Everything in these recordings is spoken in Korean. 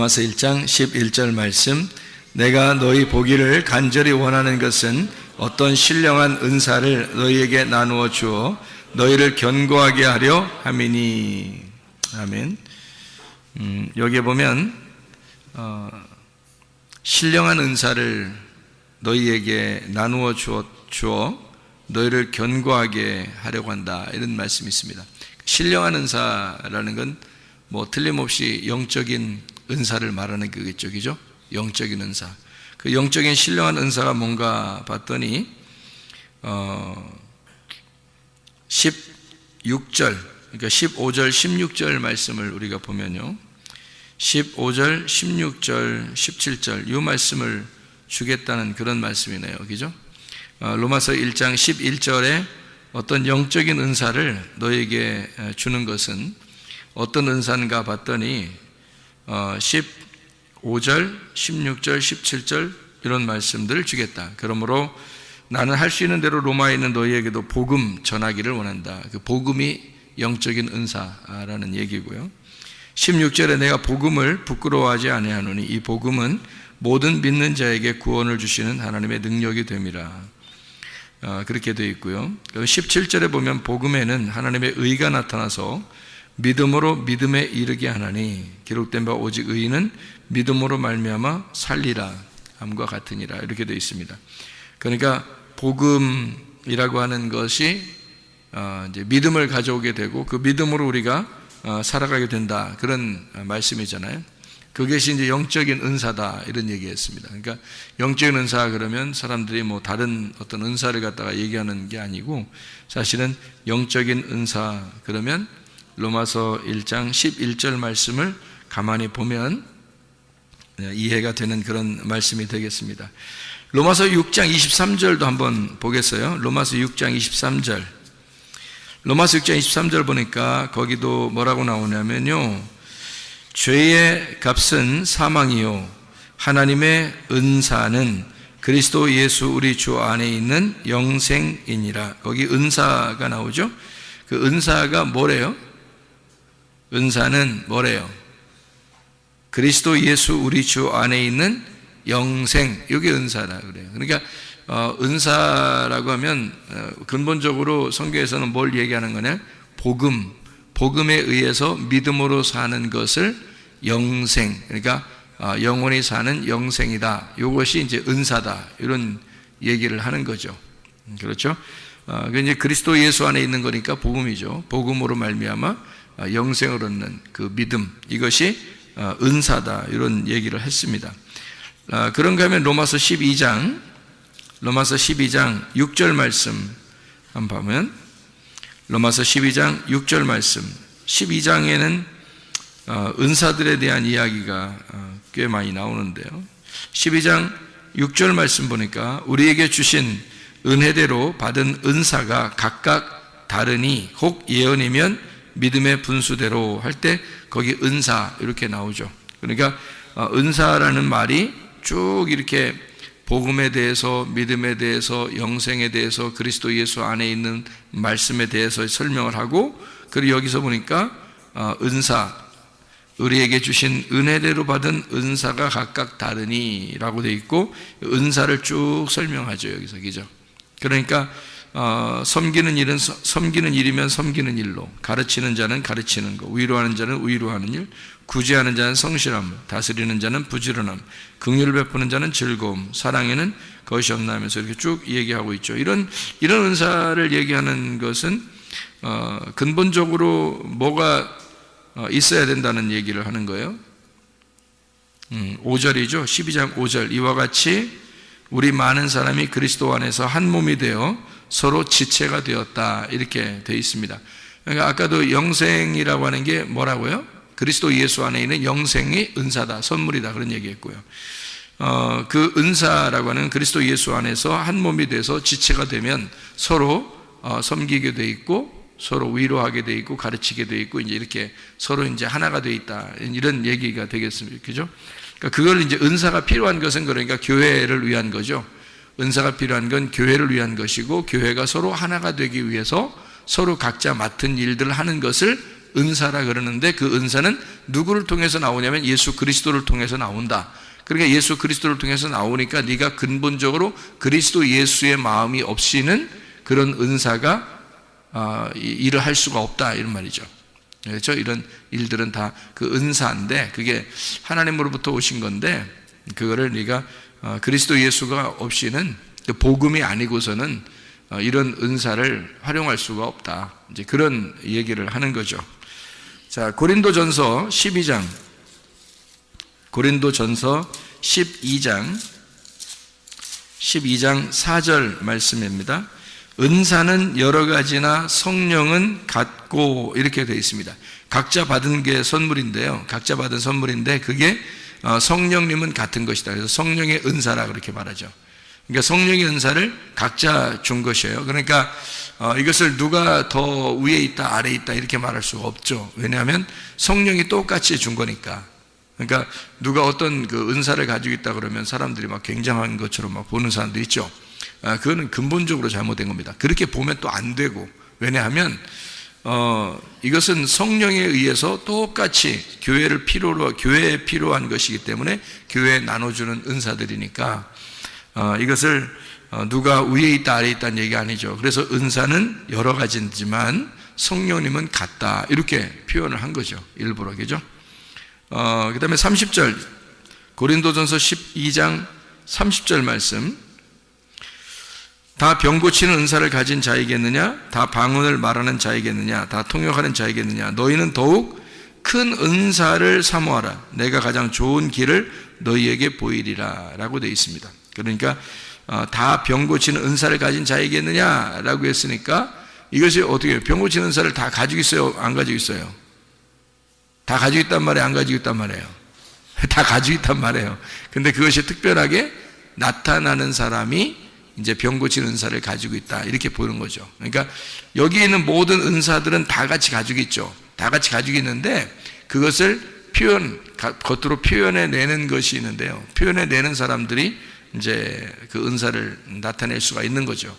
로마서 1장 11절 말씀, 내가 너희 보기를 간절히 원하는 것은 어떤 신령한 은사를 너희에게 나누어 주어 너희를 견고하게 하려 함이니. 아멘. 여기에 보면 신령한 은사를 너희에게 나누어 주어 너희를 견고하게 하려고 한다, 이런 말씀이 있습니다. 신령한 은사라는 건 틀림없이 영적인 은사를 말하는 거겠죠, 그죠? 영적인 은사. 그 영적인 신령한 은사가 뭔가 봤더니 16절, 그러니까 15절, 16절 말씀을 우리가 보면요, 15절, 16절, 17절 이 말씀을 주겠다는 그런 말씀이네요, 그죠? 로마서 1장 11절에 어떤 영적인 은사를 너에게 주는 것은 어떤 은사인가 봤더니 15절, 16절, 17절 이런 말씀들을 주겠다. 그러므로 나는 할 수 있는 대로 로마에 있는 너희에게도 복음 전하기를 원한다. 그 복음이 영적인 은사라는 얘기고요. 16절에 내가 복음을 부끄러워하지 아니하노니 이 복음은 모든 믿는 자에게 구원을 주시는 하나님의 능력이 됨이라. 그렇게 되어 있고요. 17절에 보면 복음에는 하나님의 의가 나타나서 믿음으로 믿음에 이르게 하나니 기록된 바 오직 의인은 믿음으로 말미암아 살리라 함과 같으니라, 이렇게 되어 있습니다. 그러니까 복음이라고 하는 것이 이제 믿음을 가져오게 되고 그 믿음으로 우리가 살아가게 된다, 그런 말씀이잖아요. 그것이 이제 영적인 은사다, 이런 얘기했습니다. 그러니까 영적인 은사 그러면 사람들이 다른 어떤 은사를 갖다가 얘기하는 게 아니고, 사실은 영적인 은사 그러면 로마서 1장 11절 말씀을 가만히 보면 이해가 되는 그런 말씀이 되겠습니다. 로마서 6장 23절도 한번 보겠어요. 로마서 6장 23절. 로마서 6장 23절 보니까 거기도 뭐라고 나오냐면요, 죄의 값은 사망이요 하나님의 은사는 그리스도 예수 우리 주 안에 있는 영생이니라. 거기 은사가 나오죠. 그 은사가 뭐래요? 은사는 뭐래요? 그리스도 예수 우리 주 안에 있는 영생, 이게 은사라 그래요. 그러니까 은사라고 하면 근본적으로 성경에서는 뭘 얘기하는 거냐? 복음에 의해서 믿음으로 사는 것을 영생, 그러니까 영원히 사는 영생이다, 이것이 이제 은사다, 이런 얘기를 하는 거죠. 그렇죠? 이제 그리스도 예수 안에 있는 거니까 복음이죠. 복음으로 말미암아 영생을 얻는 그 믿음, 이것이 은사다, 이런 얘기를 했습니다. 그런가 하면 로마서 12장 6절 말씀 한번 보면, 로마서 12장 6절 말씀, 12장에는 은사들에 대한 이야기가 꽤 많이 나오는데요, 12장 6절 말씀 보니까 우리에게 주신 은혜대로 받은 은사가 각각 다르니 혹 예언이면 믿음의 분수대로 할 때 거기 은사 이렇게 나오죠. 그러니까 은사라는 말이 쭉 이렇게 복음에 대해서, 믿음에 대해서, 영생에 대해서, 그리스도 예수 안에 있는 말씀에 대해서 설명을 하고, 그리고 여기서 보니까 은사, 우리에게 주신 은혜대로 받은 은사가 각각 다르니 라고 되어 있고, 은사를 쭉 설명하죠, 여기서. 그죠? 그러니까 섬기는 일은 섬기는 일이면 섬기는 일로, 가르치는 자는 가르치는 거, 위로하는 자는 위로하는 일, 구제하는 자는 성실함, 다스리는 자는 부지런함, 긍휼을 베푸는 자는 즐거움, 사랑에는 것이 없나 하면서 이렇게 쭉 얘기하고 있죠. 이런 은사를 얘기하는 것은 근본적으로 뭐가 있어야 된다는 얘기를 하는 거예요. 5절이죠. 12장 5절. 이와 같이 우리 많은 사람이 그리스도 안에서 한 몸이 되어 서로 지체가 되었다, 이렇게 되어 있습니다. 그러니까 아까도 영생이라고 하는 게 뭐라고요? 그리스도 예수 안에 있는 영생이 은사다, 선물이다, 그런 얘기했고요. 그 은사라고 하는 그리스도 예수 안에서 한 몸이 돼서 지체가 되면 서로 섬기게 돼 있고, 서로 위로하게 돼 있고, 가르치게 돼 있고, 이제 이렇게 서로 이제 하나가 돼 있다, 이런 얘기가 되겠습니다. 그죠? 그러니까 그걸 이제 은사가 필요한 것은 그러니까 교회를 위한 거죠. 은사가 필요한 건 교회를 위한 것이고, 교회가 서로 하나가 되기 위해서 서로 각자 맡은 일들을 하는 것을 은사라 그러는데 그 은사는 누구를 통해서 나오냐면 예수 그리스도를 통해서 나온다. 그러니까 예수 그리스도를 통해서 나오니까 네가 근본적으로 그리스도 예수의 마음이 없이는 그런 은사가 일을 할 수가 없다 이런 말이죠. 그렇죠? 이런 일들은 다 그 은사인데 그게 하나님으로부터 오신 건데 그거를 네가 그리스도 예수가 없이는 복음이 아니고서는 이런 은사를 활용할 수가 없다. 이제 그런 얘기를 하는 거죠. 자, 고린도전서 12장 12장 4절 말씀입니다. 은사는 여러 가지나 성령은 같고 이렇게 되어 있습니다. 각자 받은 게 선물인데요. 각자 받은 선물인데 그게 성령님은 같은 것이다. 그래서 성령의 은사라 그렇게 말하죠. 그러니까 성령의 은사를 각자 준 것이에요. 그러니까 이것을 누가 더 위에 있다 아래에 있다 이렇게 말할 수가 없죠. 왜냐하면 성령이 똑같이 준 거니까. 그러니까 누가 어떤 그 은사를 가지고 있다 그러면 사람들이 막 굉장한 것처럼 막 보는 사람들 있죠. 그거는 근본적으로 잘못된 겁니다. 그렇게 보면 또 안 되고, 왜냐하면 이것은 성령에 의해서 똑같이 교회에 필요한 것이기 때문에 교회에 나눠주는 은사들이니까 이것을 누가 위에 있다 아래에 있다는 얘기 아니죠. 그래서 은사는 여러 가지지만 성령님은 같다 이렇게 표현을 한 거죠. 일부러. 그죠? 그 다음에 30절 고린도전서 12장 30절 말씀, 다 병 고치는 은사를 가진 자이겠느냐? 다 방언을 말하는 자이겠느냐? 다 통역하는 자이겠느냐? 너희는 더욱 큰 은사를 사모하라. 내가 가장 좋은 길을 너희에게 보이리라 라고 되어 있습니다. 그러니까 다 병 고치는 은사를 가진 자이겠느냐 라고 했으니까 이것이 어떻게 해요? 병 고치는 은사를 다 가지고 있어요? 안 가지고 있어요? 다 가지고 있단 말이에요? 안 가지고 있단 말이에요? 다 가지고 있단 말이에요. 근데 그것이 특별하게 나타나는 사람이 이제 병 고치는 은사를 가지고 있다 이렇게 보는 거죠. 그러니까 여기 있는 모든 은사들은 다 같이 가지고 있죠. 다 같이 가지고 있는데 그것을 겉으로 표현해내는 것이 있는데요. 표현해내는 사람들이 이제 그 은사를 나타낼 수가 있는 거죠.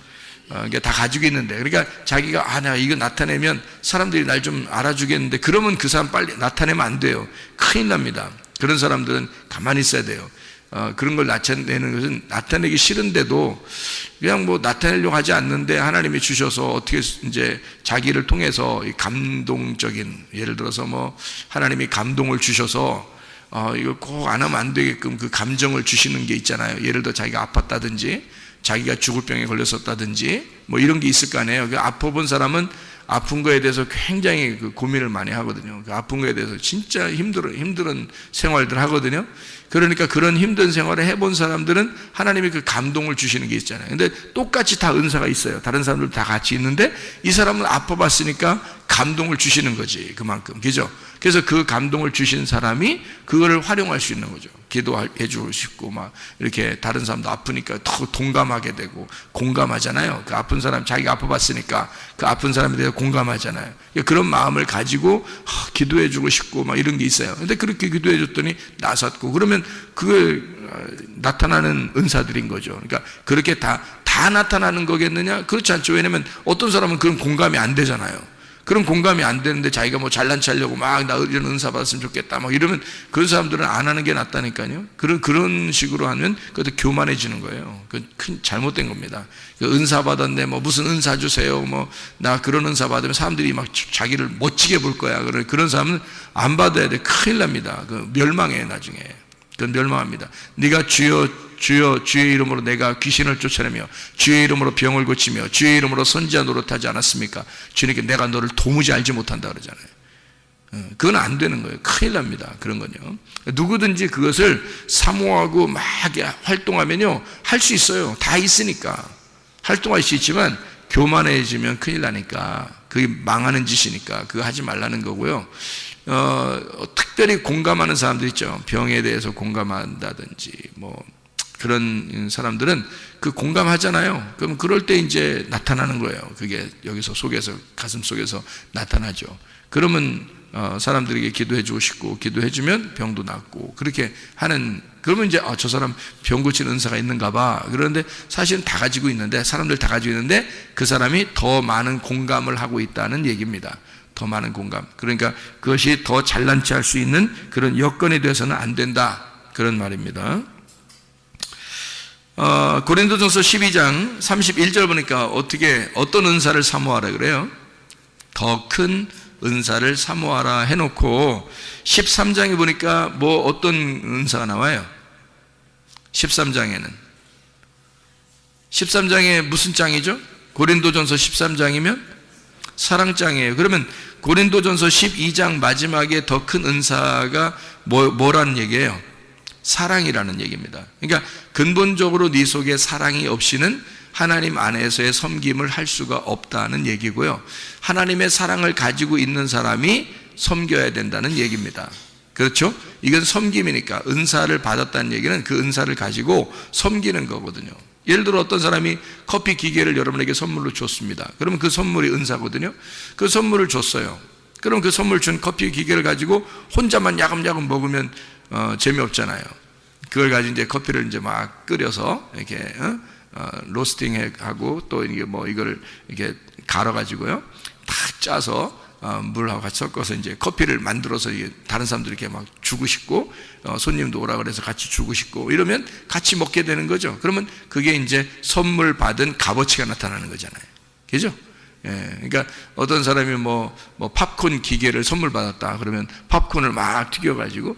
이게 다 가지고 있는데, 그러니까 자기가 나 이거 나타내면 사람들이 날 좀 알아주겠는데 그러면 그 사람 빨리 나타내면 안 돼요. 큰일 납니다. 그런 사람들은 가만히 있어야 돼요. 그런 걸 나타내는 것은 나타내기 싫은데도 그냥 뭐 나타내려고 하지 않는데 하나님이 주셔서 어떻게 이제 자기를 통해서 감동적인, 예를 들어서 뭐 하나님이 감동을 주셔서 이거 꼭 안 하면 안 되게끔 그 감정을 주시는 게 있잖아요. 예를 들어 자기가 아팠다든지 자기가 죽을 병에 걸렸었다든지 뭐 이런 게 있을 거 아니에요. 그 아파본 사람은 아픈 거에 대해서 굉장히 그 고민을 많이 하거든요. 그 아픈 거에 대해서 진짜 힘든 생활들 하거든요. 그러니까 그런 힘든 생활을 해본 사람들은 하나님이 그 감동을 주시는 게 있잖아요. 근데 똑같이 다 은사가 있어요. 다른 사람들 다 같이 있는데 이 사람은 아파봤으니까 감동을 주시는 거지, 그만큼. 그죠? 그래서 그 감동을 주신 사람이 그거를 활용할 수 있는 거죠. 기도해 주고 싶고 막 이렇게 다른 사람도 아프니까 더 동감하게 되고 공감하잖아요. 그 아픈 사람, 자기가 아파봤으니까 그 아픈 사람에 대해서 공감하잖아요. 그런 마음을 가지고 기도해 주고 싶고 막 이런 게 있어요. 근데 그렇게 기도해 줬더니 나섰고, 그러면 그게 나타나는 은사들인 거죠. 그러니까 그렇게 다 나타나는 거겠느냐? 그렇지 않죠. 왜냐면 어떤 사람은 그런 공감이 안 되잖아요. 그런 공감이 안 되는데 자기가 뭐 잘난 체하려고 막 나 이런 은사 받았으면 좋겠다 막 이러면 그런 사람들은 안 하는 게 낫다니까요. 그런 식으로 하면 그것도 교만해지는 거예요. 그 큰 잘못된 겁니다. 그 은사 받았네, 뭐 무슨 은사 주세요, 뭐 나 그런 은사 받으면 사람들이 막 자기를 멋지게 볼 거야. 그런 사람은 안 받아야 돼. 큰일 납니다. 그 멸망해 나중에. 그건 멸망합니다. 네가 주의 이름으로 내가 귀신을 쫓아내며 주의 이름으로 병을 고치며 주의 이름으로 선지자 노릇하지 않았습니까? 주님께 내가 너를 도무지 알지 못한다 그러잖아요. 그건 안 되는 거예요. 큰일 납니다. 그런 건요. 누구든지 그것을 사모하고 막 활동하면요, 할 수 있어요. 다 있으니까. 활동할 수 있지만 교만해지면 큰일 나니까, 그게 망하는 짓이니까 그거 하지 말라는 거고요. 특별히 공감하는 사람들 있죠. 병에 대해서 공감한다든지 뭐 그런 사람들은 그 공감하잖아요. 그럼 그럴 때 이제 나타나는 거예요. 그게 여기서 속에서, 가슴 속에서 나타나죠. 그러면 사람들에게 기도해 주고 싶고, 기도해 주면 병도 낫고, 그렇게 하는, 그러면 이제 저 사람 병 고치는 은사가 있는가 봐. 그런데 사실은 다 가지고 있는데, 사람들 다 가지고 있는데 그 사람이 더 많은 공감을 하고 있다는 얘기입니다. 더 많은 공감. 그러니까 그것이 더 잘난 체할 수 있는 그런 여건이 되어서는 안 된다. 그런 말입니다. 고린도전서 12장 31절 보니까 어떤 은사를 사모하라 그래요? 더 큰 은사를 사모하라 해놓고 13장에 보니까 뭐 어떤 은사가 나와요? 13장에 무슨 장이죠? 고린도전서 13장이면 사랑장이에요. 그러면 고린도전서 12장 마지막에 더 큰 은사가 뭐라는 얘기예요? 사랑이라는 얘기입니다. 그러니까 근본적으로 네 속에 사랑이 없이는 하나님 안에서의 섬김을 할 수가 없다는 얘기고요. 하나님의 사랑을 가지고 있는 사람이 섬겨야 된다는 얘기입니다. 그렇죠? 이건 섬김이니까 은사를 받았다는 얘기는 그 은사를 가지고 섬기는 거거든요. 예를 들어 어떤 사람이 커피 기계를 여러분에게 선물로 줬습니다. 그러면 그 선물이 은사거든요. 그 선물을 줬어요. 그럼 그 선물 준 커피 기계를 가지고 혼자만 야금야금 먹으면 재미없잖아요. 그걸 가지고 이제 커피를 이제 막 끓여서 이렇게 로스팅하고 또 이게 뭐 이거를 이렇게 갈아가지고요, 다 짜서 물하고 같이 섞어서 이제 커피를 만들어서 다른 사람들 이렇게 막 주고 싶고, 손님도 오라 그래서 같이 주고 싶고 이러면 같이 먹게 되는 거죠. 그러면 그게 이제 선물 받은 값어치가 나타나는 거잖아요. 그죠? 예, 그러니까 어떤 사람이 뭐 팝콘 기계를 선물 받았다 그러면 팝콘을 막 튀겨가지고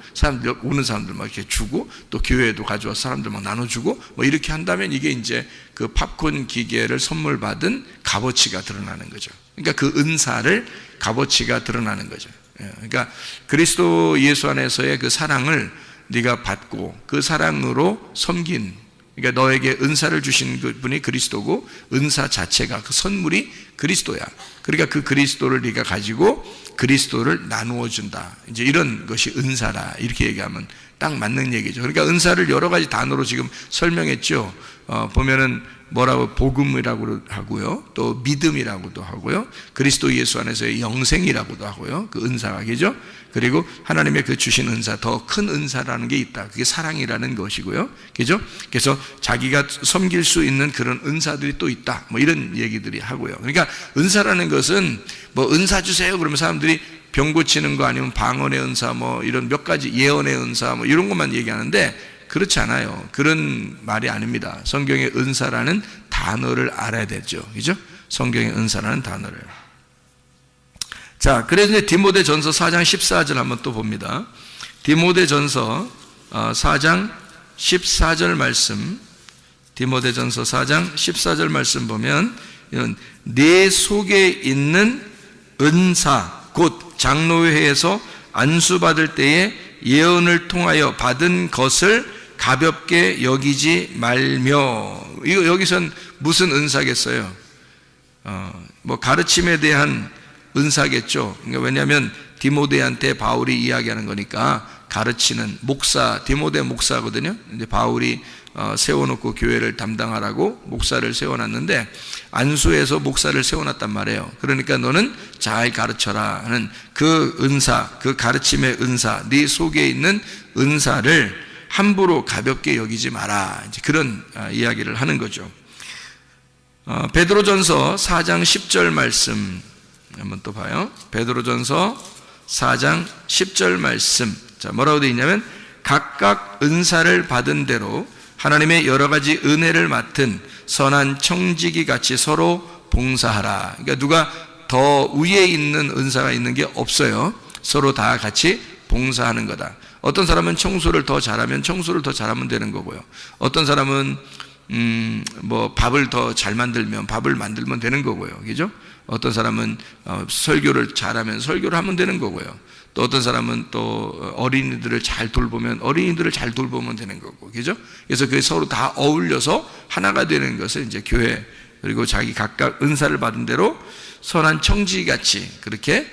오는 사람들 막 이렇게 주고, 또 교회에도 가져와서 사람들 막 나눠주고 뭐 이렇게 한다면 이게 이제 그 팝콘 기계를 선물 받은 값어치가 드러나는 거죠. 그러니까 그 은사를 값어치가 드러나는 거죠. 예, 그러니까 그리스도 예수 안에서의 그 사랑을 네가 받고 그 사랑으로 섬긴, 그러니까 너에게 은사를 주신 분이 그리스도고 은사 자체가, 그 선물이 그리스도야. 그러니까 그 그리스도를 네가 가지고 그리스도를 나누어 준다. 이제 이런 것이 은사라. 이렇게 얘기하면 딱 맞는 얘기죠. 그러니까 은사를 여러 가지 단어로 지금 설명했죠. 보면은 뭐라고, 복음이라고 하고요, 또 믿음이라고도 하고요, 그리스도 예수 안에서의 영생이라고도 하고요, 그 은사가, 그죠? 그리고 하나님의 그 주신 은사, 더 큰 은사라는 게 있다. 그게 사랑이라는 것이고요, 그죠? 그래서 자기가 섬길 수 있는 그런 은사들이 또 있다. 뭐 이런 얘기들이 하고요. 그러니까 은사라는 것은 뭐 은사 주세요 그러면 사람들이 병 고치는 거 아니면 방언의 은사, 뭐 이런 몇 가지 예언의 은사, 뭐 이런 것만 얘기하는데 그렇지 않아요. 그런 말이 아닙니다. 성경의 은사라는 단어를 알아야 되죠. 그죠? 성경의 은사라는 단어를. 자, 그래서 이제 디모데전서 4장 14절 한번 또 봅니다. 디모데전서 4장 14절 말씀, 디모데전서 4장 14절 말씀 보면 이런 내 속에 있는 은사, 곧 장로회에서 안수받을 때에 예언을 통하여 받은 것을 가볍게 여기지 말며. 이거 여기선 무슨 은사겠어요? 뭐 가르침에 대한 은사겠죠. 그러니까 왜냐하면 디모데한테 바울이 이야기하는 거니까 가르치는 목사, 디모데 목사거든요. 이제 바울이 세워놓고 교회를 담당하라고 목사를 세워놨는데 안수에서 목사를 세워놨단 말이에요. 그러니까 너는 잘 가르쳐라 하는 그 은사, 그 가르침의 은사, 네 속에 있는 은사를 함부로 가볍게 여기지 마라. 이제 그런 이야기를 하는 거죠. 베드로전서 4장 10절 말씀 한번 또 봐요. 베드로전서 4장 10절 말씀. 자, 뭐라고 되어 있냐면 각각 은사를 받은 대로 하나님의 여러 가지 은혜를 맡은 선한 청지기 같이 서로 봉사하라. 그러니까 누가 더 위에 있는 은사가 있는 게 없어요. 서로 다 같이 봉사하는 거다. 어떤 사람은 청소를 더 잘하면 청소를 더 잘하면 되는 거고요. 어떤 사람은 뭐 밥을 더 잘 만들면 밥을 만들면 되는 거고요. 그죠? 어떤 사람은 설교를 잘하면 설교를 하면 되는 거고요. 또 어떤 사람은 또 어린이들을 잘 돌보면 어린이들을 잘 돌보면 되는 거고, 그죠? 그래서 그게 서로 다 어울려서 하나가 되는 것을 이제 교회, 그리고 자기 각각 은사를 받은 대로 선한 청지같이 그렇게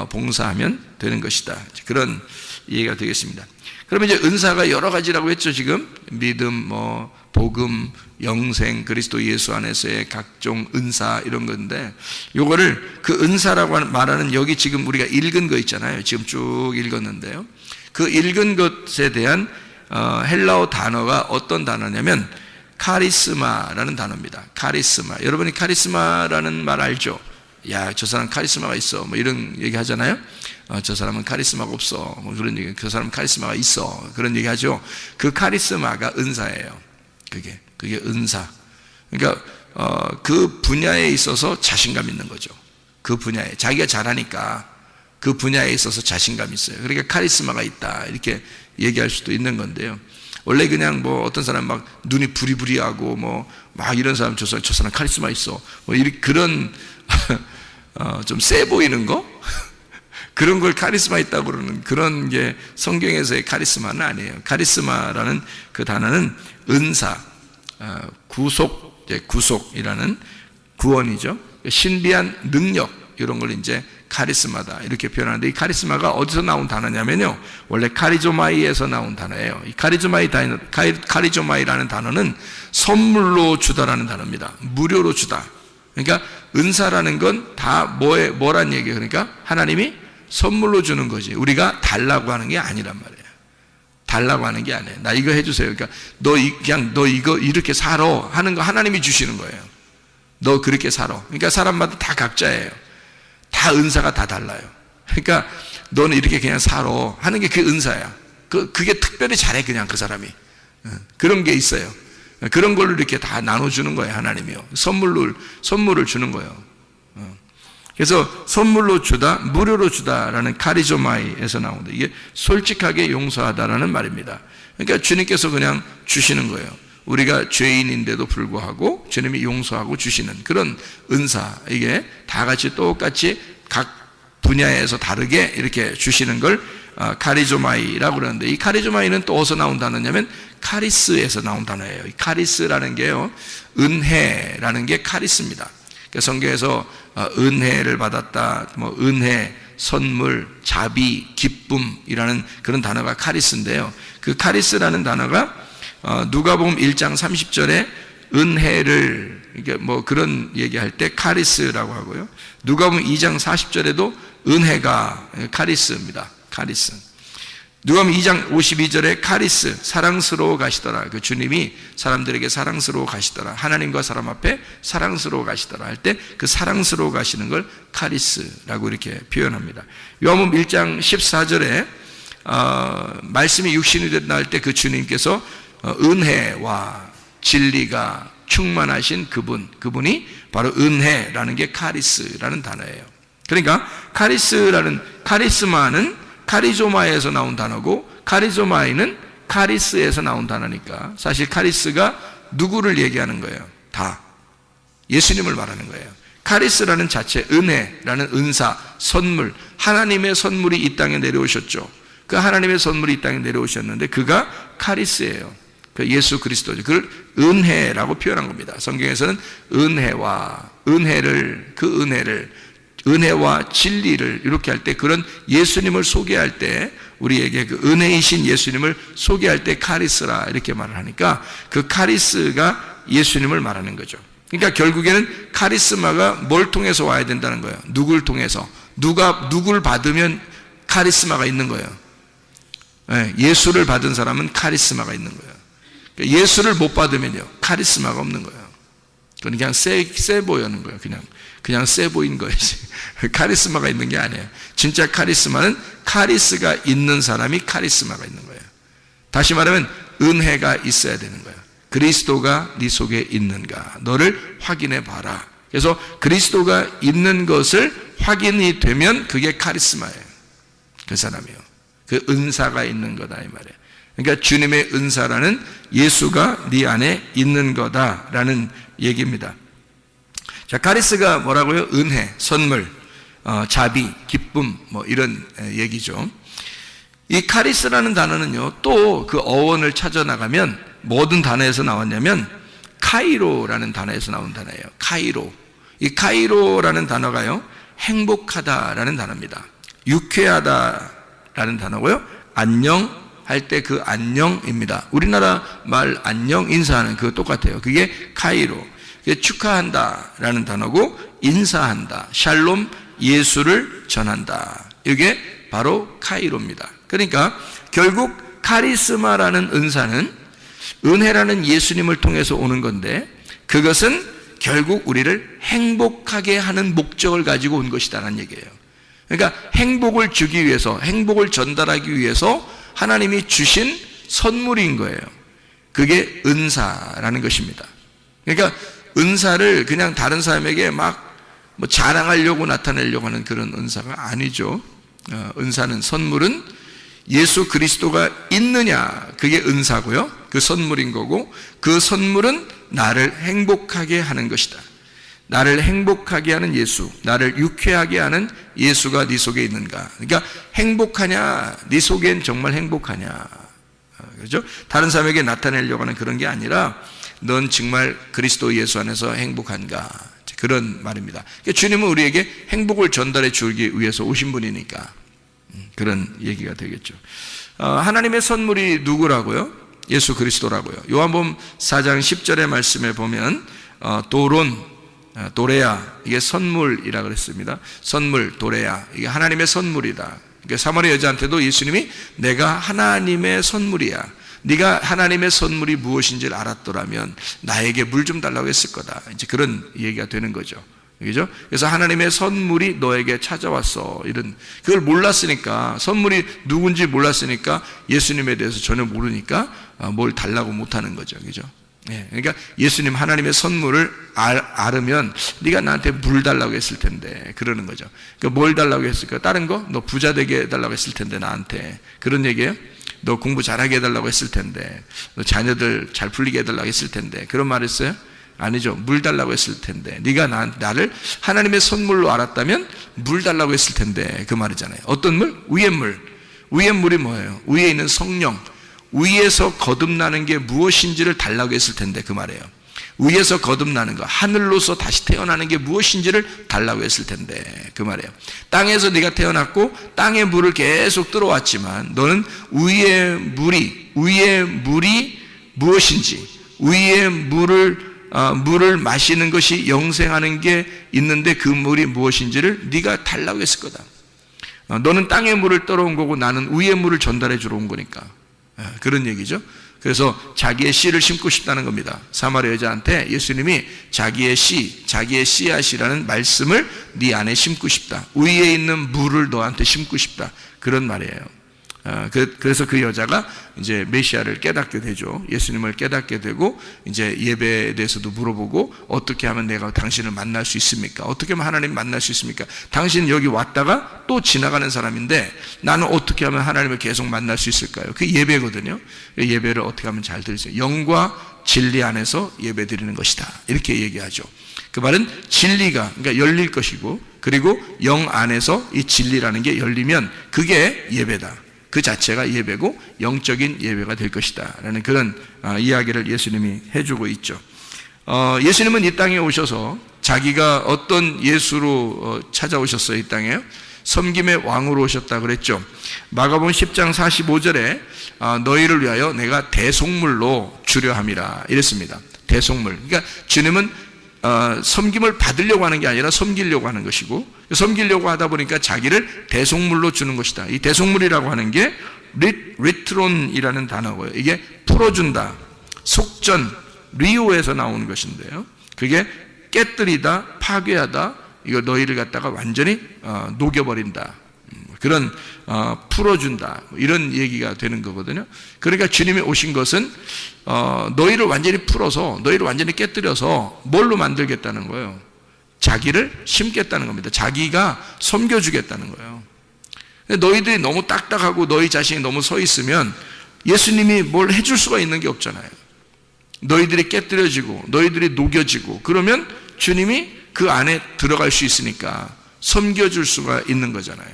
봉사하면 되는 것이다. 그런 이해가 되겠습니다. 그러면 이제 은사가 여러 가지라고 했죠. 지금 믿음, 뭐 복음, 영생, 그리스도 예수 안에서의 각종 은사 이런 건데, 요거를 그 은사라고 말하는 여기 지금 우리가 읽은 거 있잖아요. 지금 쭉 읽었는데요. 그 읽은 것에 대한 헬라어 단어가 어떤 단어냐면 카리스마라는 단어입니다. 카리스마. 여러분이 카리스마라는 말 알죠? 야, 저 사람 카리스마가 있어. 뭐 이런 얘기 하잖아요. 저 사람은 카리스마가 없어. 뭐 그런 얘기. 그 사람은 카리스마가 있어. 그런 얘기 하죠. 그 카리스마가 은사예요. 그게 은사. 그러니까 그 분야에 있어서 자신감 있는 거죠. 그 분야에 자기가 잘하니까 그 분야에 있어서 자신감 있어요. 그러니까 카리스마가 있다 이렇게 얘기할 수도 있는 건데요. 원래 그냥 뭐 어떤 사람 막 눈이 부리부리하고 뭐 막 이런 사람 저 사람 카리스마 있어. 뭐 이렇게 그런 좀 세 보이는 거 그런 걸 카리스마 있다고 그러는 그런 게 성경에서의 카리스마는 아니에요. 카리스마라는 그 단어는 은사, 구속이라는 구원이죠. 신비한 능력 이런 걸 이제 카리스마다 이렇게 표현하는데, 이 카리스마가 어디서 나온 단어냐면요, 원래 카리조마이에서 나온 단어예요. 이 카리조마이라는 단어는 선물로 주다라는 단어입니다. 무료로 주다. 그러니까 은사라는 건 다 뭐란 얘기예요. 그러니까 하나님이 선물로 주는 거지, 우리가 달라고 하는 게 아니란 말이에요. 달라고 하는 게 아니에요. 나 이거 해주세요. 그러니까 너 이거 이렇게 살아 하는 거 하나님이 주시는 거예요. 너 그렇게 살아. 그러니까 사람마다 다 각자예요. 다 은사가 다 달라요. 그러니까 너는 이렇게 그냥 살아 하는 게 그 은사야. 그게 특별히 잘해 그냥 그 사람이. 그런 게 있어요. 그런 걸로 이렇게 다 나눠주는 거예요. 하나님이요. 선물을 주는 거예요. 그래서 선물로 주다, 무료로 주다라는 카리조마이에서 나온다. 이게 솔직하게 용서하다라는 말입니다. 그러니까 주님께서 그냥 주시는 거예요. 우리가 죄인인데도 불구하고 주님이 용서하고 주시는 그런 은사, 이게 다 같이 똑같이 각 분야에서 다르게 이렇게 주시는 걸 카리조마이라고 그러는데, 이 카리조마이는 또 어디서 나온 단어냐면 카리스에서 나온 단어예요. 이 카리스라는 게요, 은혜라는 게 카리스입니다. 성경에서 은혜를 받았다, 뭐 은혜, 선물, 자비, 기쁨이라는 그런 단어가 카리스인데요. 그 카리스라는 단어가 누가복음 1장 30절에 은혜를, 이게 뭐 그런 얘기할 때 카리스라고 하고요. 누가복음 2장 40절에도 은혜가 카리스입니다. 카리스. 누가복음 2장 52절에 카리스, 사랑스러워 가시더라. 그 주님이 사람들에게 사랑스러워 가시더라. 하나님과 사람 앞에 사랑스러워 가시더라 할 때 그 사랑스러워 가시는 걸 카리스라고 이렇게 표현합니다. 요한복음 1장 14절에 말씀이 육신이 됐다 할 때 그 주님께서 은혜와 진리가 충만하신 그분이 바로 은혜라는 게 카리스라는 단어예요. 그러니까 카리스마는 카리조마에서 나온 단어고, 카리조마이는 카리스에서 나온 단어니까 사실 카리스가 누구를 얘기하는 거예요? 다 예수님을 말하는 거예요. 카리스라는 자체, 은혜라는 은사, 선물, 하나님의 선물이 이 땅에 내려오셨죠. 그 하나님의 선물이 이 땅에 내려오셨는데 그가 카리스예요. 그 예수 그리스도죠. 그걸 은혜라고 표현한 겁니다. 성경에서는 은혜와 진리를 이렇게 할 때, 그런 예수님을 소개할 때, 우리에게 그 은혜이신 예수님을 소개할 때 카리스라 이렇게 말을 하니까 그 카리스가 예수님을 말하는 거죠. 그러니까 결국에는 카리스마가 뭘 통해서 와야 된다는 거예요? 누굴 통해서? 누굴 받으면 카리스마가 있는 거예요? 예수를 받은 사람은 카리스마가 있는 거예요. 예수를 못 받으면요, 카리스마가 없는 거예요. 그냥 세 보이는 거예요. 그냥 세 보인 거예요. 카리스마가 있는 게 아니에요. 진짜 카리스마는 카리스가 있는 사람이 카리스마가 있는 거예요. 다시 말하면 은혜가 있어야 되는 거예요. 그리스도가 네 속에 있는가, 너를 확인해 봐라. 그래서 그리스도가 있는 것을 확인이 되면 그게 카리스마예요. 그 사람이요. 그 은사가 있는 거다 이 말이에요. 그러니까 주님의 은사라는 예수가 네 안에 있는 거다라는 얘기입니다. 자, 카리스가 뭐라고요? 은혜, 선물, 자비, 기쁨, 뭐 이런 얘기죠. 이 카리스라는 단어는요, 또 그 어원을 찾아나가면 모든 단어에서 나왔냐면 카이로라는 단어에서 나온 단어예요. 카이로. 이 카이로라는 단어가요, 행복하다라는 단어입니다. 유쾌하다라는 단어고요. 안녕 할 때 그 안녕입니다. 우리나라 말 안녕 인사하는 그거 똑같아요. 그게 카이로. 그게 축하한다라는 단어고, 인사한다, 샬롬, 예수를 전한다. 이게 바로 카이로입니다. 그러니까 결국 카리스마라는 은사는 은혜라는 예수님을 통해서 오는 건데, 그것은 결국 우리를 행복하게 하는 목적을 가지고 온 것이다라는 얘기예요. 그러니까 행복을 주기 위해서, 행복을 전달하기 위해서 하나님이 주신 선물인 거예요. 그게 은사라는 것입니다. 그러니까 은사를 그냥 다른 사람에게 막 뭐 자랑하려고 나타내려고 하는 그런 은사가 아니죠. 은사는, 선물은 예수 그리스도가 있느냐, 그게 은사고요. 그 선물인 거고, 그 선물은 나를 행복하게 하는 것이다. 나를 행복하게 하는 예수, 나를 유쾌하게 하는 예수가 네 속에 있는가. 그러니까 행복하냐, 네 속엔 정말 행복하냐, 그렇죠? 다른 사람에게 나타내려고 하는 그런 게 아니라 넌 정말 그리스도 예수 안에서 행복한가, 그런 말입니다. 그러니까 주님은 우리에게 행복을 전달해 주기 위해서 오신 분이니까 그런 얘기가 되겠죠. 하나님의 선물이 누구라고요? 예수 그리스도라고요. 요한복음 4장 10절의 말씀에 보면 도레야, 이게 선물이라 그랬습니다. 선물, 도레야, 이게 하나님의 선물이다. 그러니까 사마리아 여자한테도 예수님이 내가 하나님의 선물이야, 네가 하나님의 선물이 무엇인지를 알았더라면 나에게 물 좀 달라고 했을 거다, 이제 그런 얘기가 되는 거죠. 그죠? 그래서 하나님의 선물이 너에게 찾아왔어, 이런, 그걸 몰랐으니까, 선물이 누군지 몰랐으니까, 예수님에 대해서 전혀 모르니까 뭘 달라고 못하는 거죠. 그죠? 예, 그러니까 예수님 하나님의 선물을 알으면 네가 나한테 물 달라고 했을 텐데, 그러는 거죠. 그러니까 뭘 달라고 했을까? 다른 거? 너 부자 되게 해달라고 했을 텐데, 나한테. 그런 얘기예요? 너 공부 잘하게 해달라고 했을 텐데, 너 자녀들 잘 풀리게 해달라고 했을 텐데, 그런 말 했어요? 아니죠. 물 달라고 했을 텐데, 네가 나를 하나님의 선물로 알았다면 물 달라고 했을 텐데, 그 말이잖아요. 어떤 물? 위의 물. 위의 물이 뭐예요? 위에 있는 성령, 위에서 거듭나는 게 무엇인지를 달라고 했을 텐데, 그 말이에요. 위에서 거듭나는 거, 하늘로서 다시 태어나는 게 무엇인지를 달라고 했을 텐데, 그 말이에요. 땅에서 네가 태어났고 땅의 물을 계속 들어왔지만 너는 위의 물이 무엇인지, 위의 물을 마시는 것이 영생하는 게 있는데 그 물이 무엇인지를 네가 달라고 했을 거다. 너는 땅의 물을 떨어온 거고 나는 위의 물을 전달해 주러 온 거니까, 그런 얘기죠. 그래서 자기의 씨를 심고 싶다는 겁니다. 사마리아 여자한테 예수님이 자기의 씨앗이라는 말씀을 네 안에 심고 싶다, 위에 있는 물을 너한테 심고 싶다, 그런 말이에요. 그래서 그 여자가 이제 메시아를 깨닫게 되죠. 예수님을 깨닫게 되고 이제 예배에 대해서도 물어보고, 어떻게 하면 내가 당신을 만날 수 있습니까? 어떻게 하면 하나님 만날 수 있습니까? 당신 여기 왔다가 또 지나가는 사람인데 나는 어떻게 하면 하나님을 계속 만날 수 있을까요? 그게 예배거든요. 예배를 어떻게 하면 잘 드리세요? 영과 진리 안에서 예배 드리는 것이다, 이렇게 얘기하죠. 그 말은 진리가, 그러니까 열릴 것이고, 그리고 영 안에서 이 진리라는 게 열리면 그게 예배다, 그 자체가 예배고 영적인 예배가 될 것이다 라는 그런 이야기를 예수님이 해주고 있죠. 예수님은 이 땅에 오셔서 자기가 어떤 예수로 찾아오셨어요? 이 땅에요? 섬김의 왕으로 오셨다 그랬죠. 마가복음 10장 45절에 너희를 위하여 내가 대속물로 주려 함이라 이랬습니다. 대속물. 그러니까 주님은 섬김을 받으려고 하는 게 아니라 섬기려고 하는 것이고, 섬기려고 하다 보니까 자기를 대속물로 주는 것이다. 이 대속물이라고 하는 게 리트론이라는 단어고요. 이게 풀어준다, 속전, 리오에서 나오는 것인데요. 그게 깨뜨리다, 파괴하다, 이거 너희를 갖다가 완전히 녹여버린다, 그런 풀어준다, 이런 얘기가 되는 거거든요. 그러니까 주님이 오신 것은 너희를 완전히 풀어서, 너희를 완전히 깨뜨려서 뭘로 만들겠다는 거예요? 자기를 심겠다는 겁니다. 자기가 섬겨주겠다는 거예요. 너희들이 너무 딱딱하고 너희 자신이 너무 서 있으면 예수님이 뭘 해줄 수가 있는 게 없잖아요. 너희들이 깨뜨려지고 너희들이 녹여지고 그러면 주님이 그 안에 들어갈 수 있으니까 섬겨줄 수가 있는 거잖아요.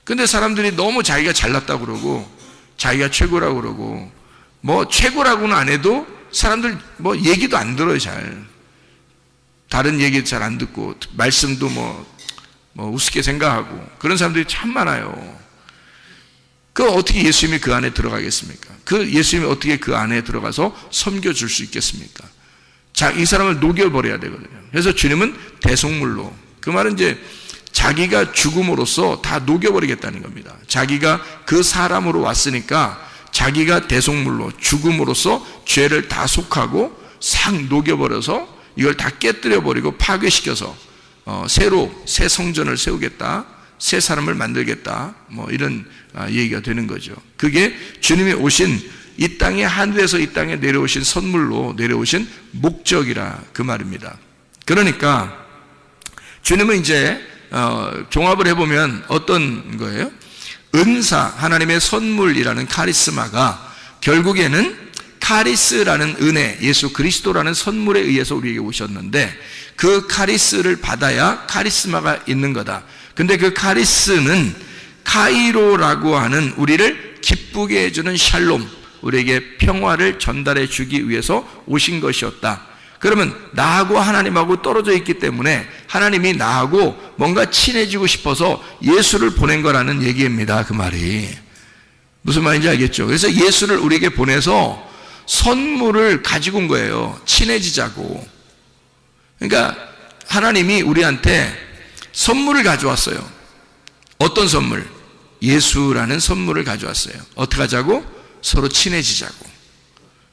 근데 사람들이 너무 자기가 잘났다고 그러고 자기가 최고라고 그러고, 뭐 최고라고는 안 해도 사람들 뭐 얘기도 안 들어요. 잘 다른 얘기 잘 안 듣고 말씀도 뭐 우습게 생각하고 그런 사람들이 참 많아요. 그 어떻게 예수님이 그 안에 들어가겠습니까? 그 예수님이 어떻게 그 안에 들어가서 섬겨줄 수 있겠습니까? 이 사람을 녹여버려야 되거든요. 그래서 주님은 대속물로, 그 말은 이제 자기가 죽음으로써 다 녹여버리겠다는 겁니다. 자기가 그 사람으로 왔으니까 자기가 대속물로 죽음으로써 죄를 다 속하고 싹 녹여버려서 이걸 다 깨뜨려 버리고 파괴시켜서 새로 새 성전을 세우겠다, 새 사람을 만들겠다, 뭐 이런 얘기가 되는 거죠. 그게 주님이 오신 이 땅에, 하늘에서 이 땅에 내려오신 선물로 내려오신 목적이라 그 말입니다. 그러니까 주님은 이제 종합을 해보면 어떤 거예요? 은사, 하나님의 선물이라는 카리스마가 결국에는 카리스라는 은혜, 예수 그리스도라는 선물에 의해서 우리에게 오셨는데, 그 카리스를 받아야 카리스마가 있는 거다. 근데 그 카리스는 카이로라고 하는 우리를 기쁘게 해주는 샬롬, 우리에게 평화를 전달해 주기 위해서 오신 것이었다. 그러면 나하고 하나님하고 떨어져 있기 때문에 하나님이 나하고 뭔가 친해지고 싶어서 예수를 보낸 거라는 얘기입니다. 그 말이 무슨 말인지 알겠죠? 그래서 예수를 우리에게 보내서 선물을 가지고 온 거예요. 친해지자고. 그러니까 하나님이 우리한테 선물을 가져왔어요. 어떤 선물? 예수라는 선물을 가져왔어요. 어떻게 하자고? 서로 친해지자고.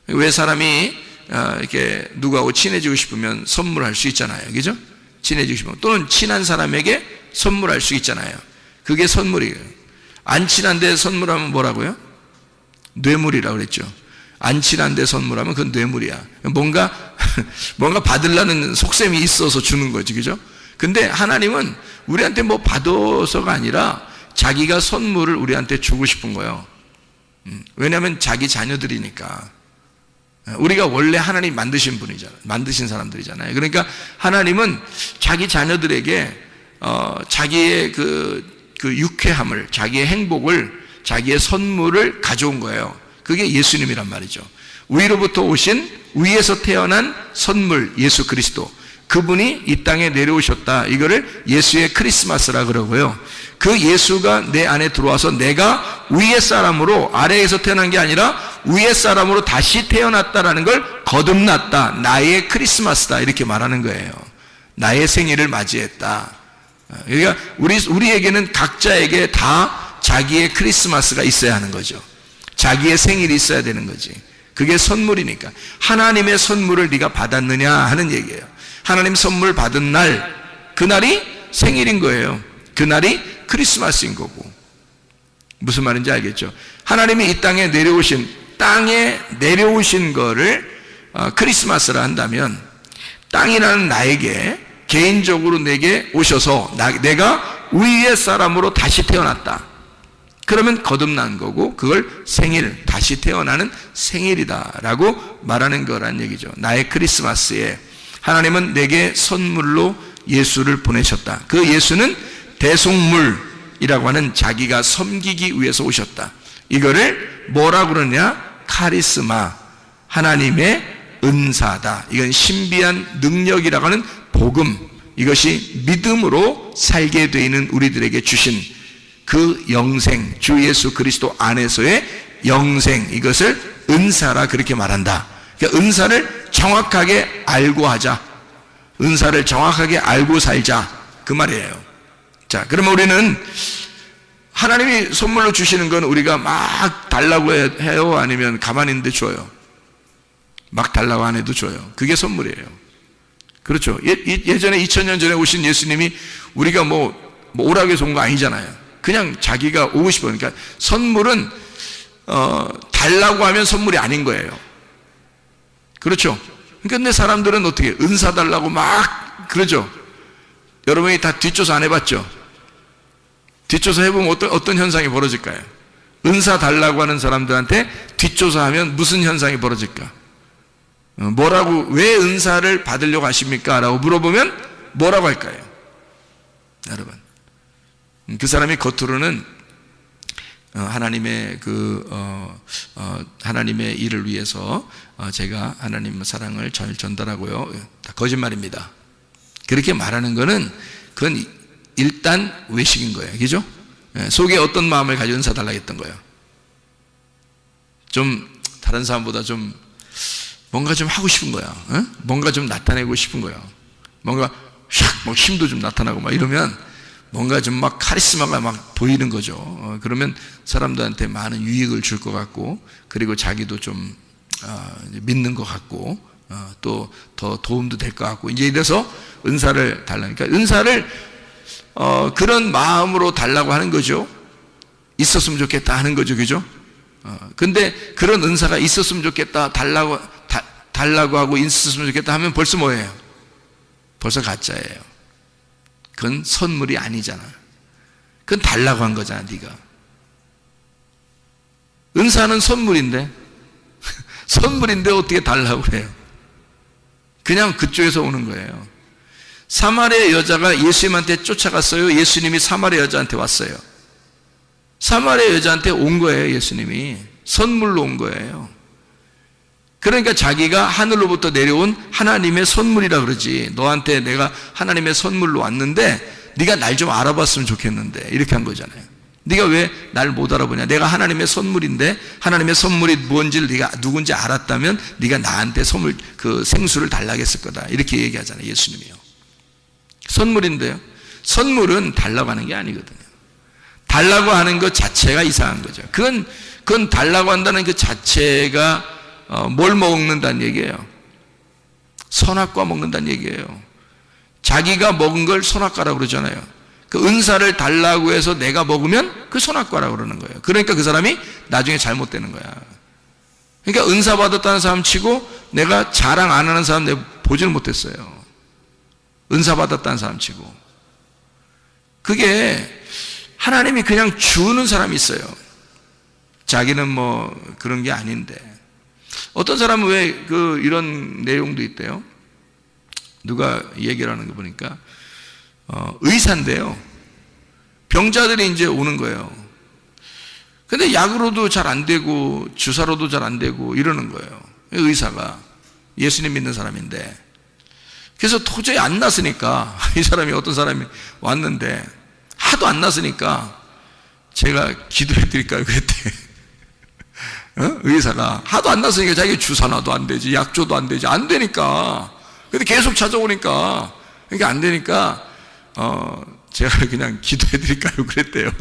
왜 사람이 이렇게 누구하고 친해지고 싶으면 선물할 수 있잖아요. 그죠? 친해지고 싶으면. 또는 친한 사람에게 선물할 수 있잖아요. 그게 선물이에요. 안 친한데 선물하면 뭐라고요? 뇌물이라고 그랬죠. 안 친한데 선물하면 그건 뇌물이야. 뭔가 받으려는 속셈이 있어서 주는 거지. 그죠? 근데 하나님은 우리한테 뭐 받아서가 아니라 자기가 선물을 우리한테 주고 싶은 거예요. 왜냐하면 자기 자녀들이니까. 우리가 원래 하나님 만드신 분이잖아요. 만드신 사람들이잖아요. 그러니까 하나님은 자기 자녀들에게 자기의 그 유쾌함을, 자기의 행복을, 자기의 선물을 가져온 거예요. 그게 예수님이란 말이죠. 위로부터 오신, 위에서 태어난 선물, 예수 그리스도. 그분이 이 땅에 내려오셨다. 이거를 예수의 크리스마스라 그러고요. 그 예수가 내 안에 들어와서 내가 위의 사람으로, 아래에서 태어난 게 아니라 위의 사람으로 다시 태어났다라는 걸 거듭났다. 나의 크리스마스다. 이렇게 말하는 거예요. 나의 생일을 맞이했다. 그러니까 우리에게는 각자에게 다 자기의 크리스마스가 있어야 하는 거죠. 자기의 생일이 있어야 되는 거지. 그게 선물이니까. 하나님의 선물을 네가 받았느냐 하는 얘기예요. 하나님 선물 받은 날, 그날이 생일인 거예요. 그날이 크리스마스인 거고. 무슨 말인지 알겠죠? 하나님이 이 땅에 내려오신 거를 크리스마스라 한다면, 땅이라는 나에게, 개인적으로 내게 오셔서 내가 위의 사람으로 다시 태어났다. 그러면 거듭난 거고, 그걸 생일, 다시 태어나는 생일이다라고 말하는 거란 얘기죠. 나의 크리스마스에 하나님은 내게 선물로 예수를 보내셨다. 그 예수는 대속물이라고 하는 자기가 섬기기 위해서 오셨다. 이거를 뭐라고 그러냐? 카리스마, 하나님의 은사다. 이건 신비한 능력이라고 하는 복음, 이것이 믿음으로 살게 되어 있는 우리들에게 주신 그 영생, 주 예수 그리스도 안에서의 영생, 이것을 은사라 그렇게 말한다. 그러니까 은사를 정확하게 알고 하자. 은사를 정확하게 알고 살자. 그 말이에요. 자, 그러면 우리는 하나님이 선물로 주시는 건 우리가 막 달라고 해요? 아니면 가만히 있는데 줘요? 막 달라고 안 해도 줘요. 그게 선물이에요. 그렇죠. 예전에 2000년 전에 오신 예수님이 우리가 뭐 오라고 해서 온 거 아니잖아요. 그냥 자기가 오고 싶어요. 그러니까 선물은 달라고 하면 선물이 아닌 거예요. 그렇죠. 그런데 사람들은 어떻게 은사 달라고 막 그러죠. 여러분이 다 뒷조사 안 해봤죠? 뒷조사 해보면 어떤 현상이 벌어질까요? 은사 달라고 하는 사람들한테 뒷조사하면 무슨 현상이 벌어질까? 왜 은사를 받으려고 하십니까? 라고 물어보면 뭐라고 할까요? 여러분, 그 사람이 겉으로는 하나님의 하나님의 일을 위해서 제가 하나님 사랑을 잘 전달하고요. 다 거짓말입니다. 그렇게 말하는 거는 그건 일단 외식인 거예요. 그죠? 속에 어떤 마음을 가지고 은사 달라고 했던 거예요? 좀 다른 사람보다 좀 뭔가 좀 하고 싶은 거야. 뭔가 좀 나타내고 싶은 거야. 뭔가 샥 힘도 좀 나타나고 막 이러면 뭔가 좀 막 카리스마가 막 보이는 거죠. 그러면 사람들한테 많은 유익을 줄 것 같고, 그리고 자기도 좀 믿는 것 같고, 또 더 도움도 될 것 같고, 이제 이래서 은사를 달라니까, 그러니까 은사를 그런 마음으로 달라고 하는 거죠. 있었으면 좋겠다 하는 거죠, 그죠? 근데 그런 은사가 있었으면 좋겠다, 달라고 하고 있었으면 좋겠다 하면 벌써 뭐예요? 벌써 가짜예요. 그건 선물이 아니잖아. 그건 달라고 한 거잖아, 네가. 은사는 선물인데 선물인데 어떻게 달라고 그래요? 그냥 그쪽에서 오는 거예요. 사마리아 여자가 예수님한테 쫓아갔어요? 예수님이 사마리아 여자한테 왔어요? 사마리아 여자한테 온 거예요. 예수님이 선물로 온 거예요. 그러니까 자기가 하늘로부터 내려온 하나님의 선물이라 그러지, 너한테 내가 하나님의 선물로 왔는데 네가 날 좀 알아봤으면 좋겠는데, 이렇게 한 거잖아요. 네가 왜 날 못 알아보냐? 내가 하나님의 선물인데, 하나님의 선물이 뭔지를 네가 누군지 알았다면 네가 나한테 선물, 그 생수를 달라겠을 거다, 이렇게 얘기하잖아요, 예수님이요. 선물인데요, 선물은 달라고 하는 게 아니거든요. 달라고 하는 것 자체가 이상한 거죠. 그건 달라고 한다는 그 자체가 뭘 먹는다는 얘기예요? 선악과 먹는다는 얘기예요. 자기가 먹은 걸 선악과라고 그러잖아요. 그 은사를 달라고 해서 내가 먹으면 그 선악과라고 그러는 거예요. 그러니까 그 사람이 나중에 잘못되는 거야. 그러니까 은사 받았다는 사람 치고 내가 자랑 안 하는 사람 내가 보지를 못했어요. 은사 받았다는 사람 치고. 그게 하나님이 그냥 주는 사람이 있어요. 자기는 뭐 그런 게 아닌데. 어떤 사람은 왜 이런 내용도 있대요. 누가 얘기를 하는 거 보니까 의사인데요, 병자들이 이제 오는 거예요. 근데 약으로도 잘 안 되고 주사로도 잘 안 되고 이러는 거예요. 의사가 예수님 믿는 사람인데. 그래서 도저히 안 났으니까 이 사람이, 어떤 사람이 왔는데 하도 안 났으니까 제가 기도해 드릴까요? 그랬대. 의사가 하도 안 났으니까 자기 주사놔도 안 되지, 약조도 안 되지, 안 되니까. 근데 계속 찾아오니까, 그러니까 안 되니까 제가 그냥 기도해 드릴까요? 그랬대요,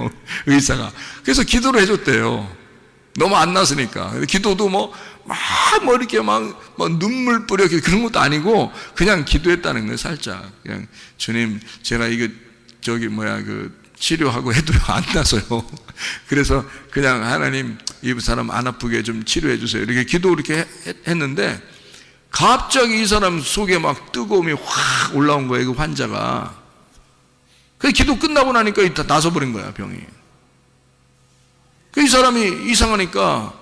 의사가. 그래서 기도를 해줬대요. 너무 안 났으니까. 기도도 뭐 이렇게 막 눈물 뿌려 그런 것도 아니고 그냥 기도했다는 거예요. 살짝 그냥, 주님, 제가 이거 치료하고 해도 안 나서요. 그래서 그냥 하나님 이 사람 안 아프게 좀 치료해 주세요, 이렇게 기도 이렇게 했는데 갑자기 이 사람 속에 막 뜨거움이 확 올라온 거예요, 그 환자가. 그 기도 끝나고 나니까 다 나서버린 거야, 병이. 이 사람이 이상하니까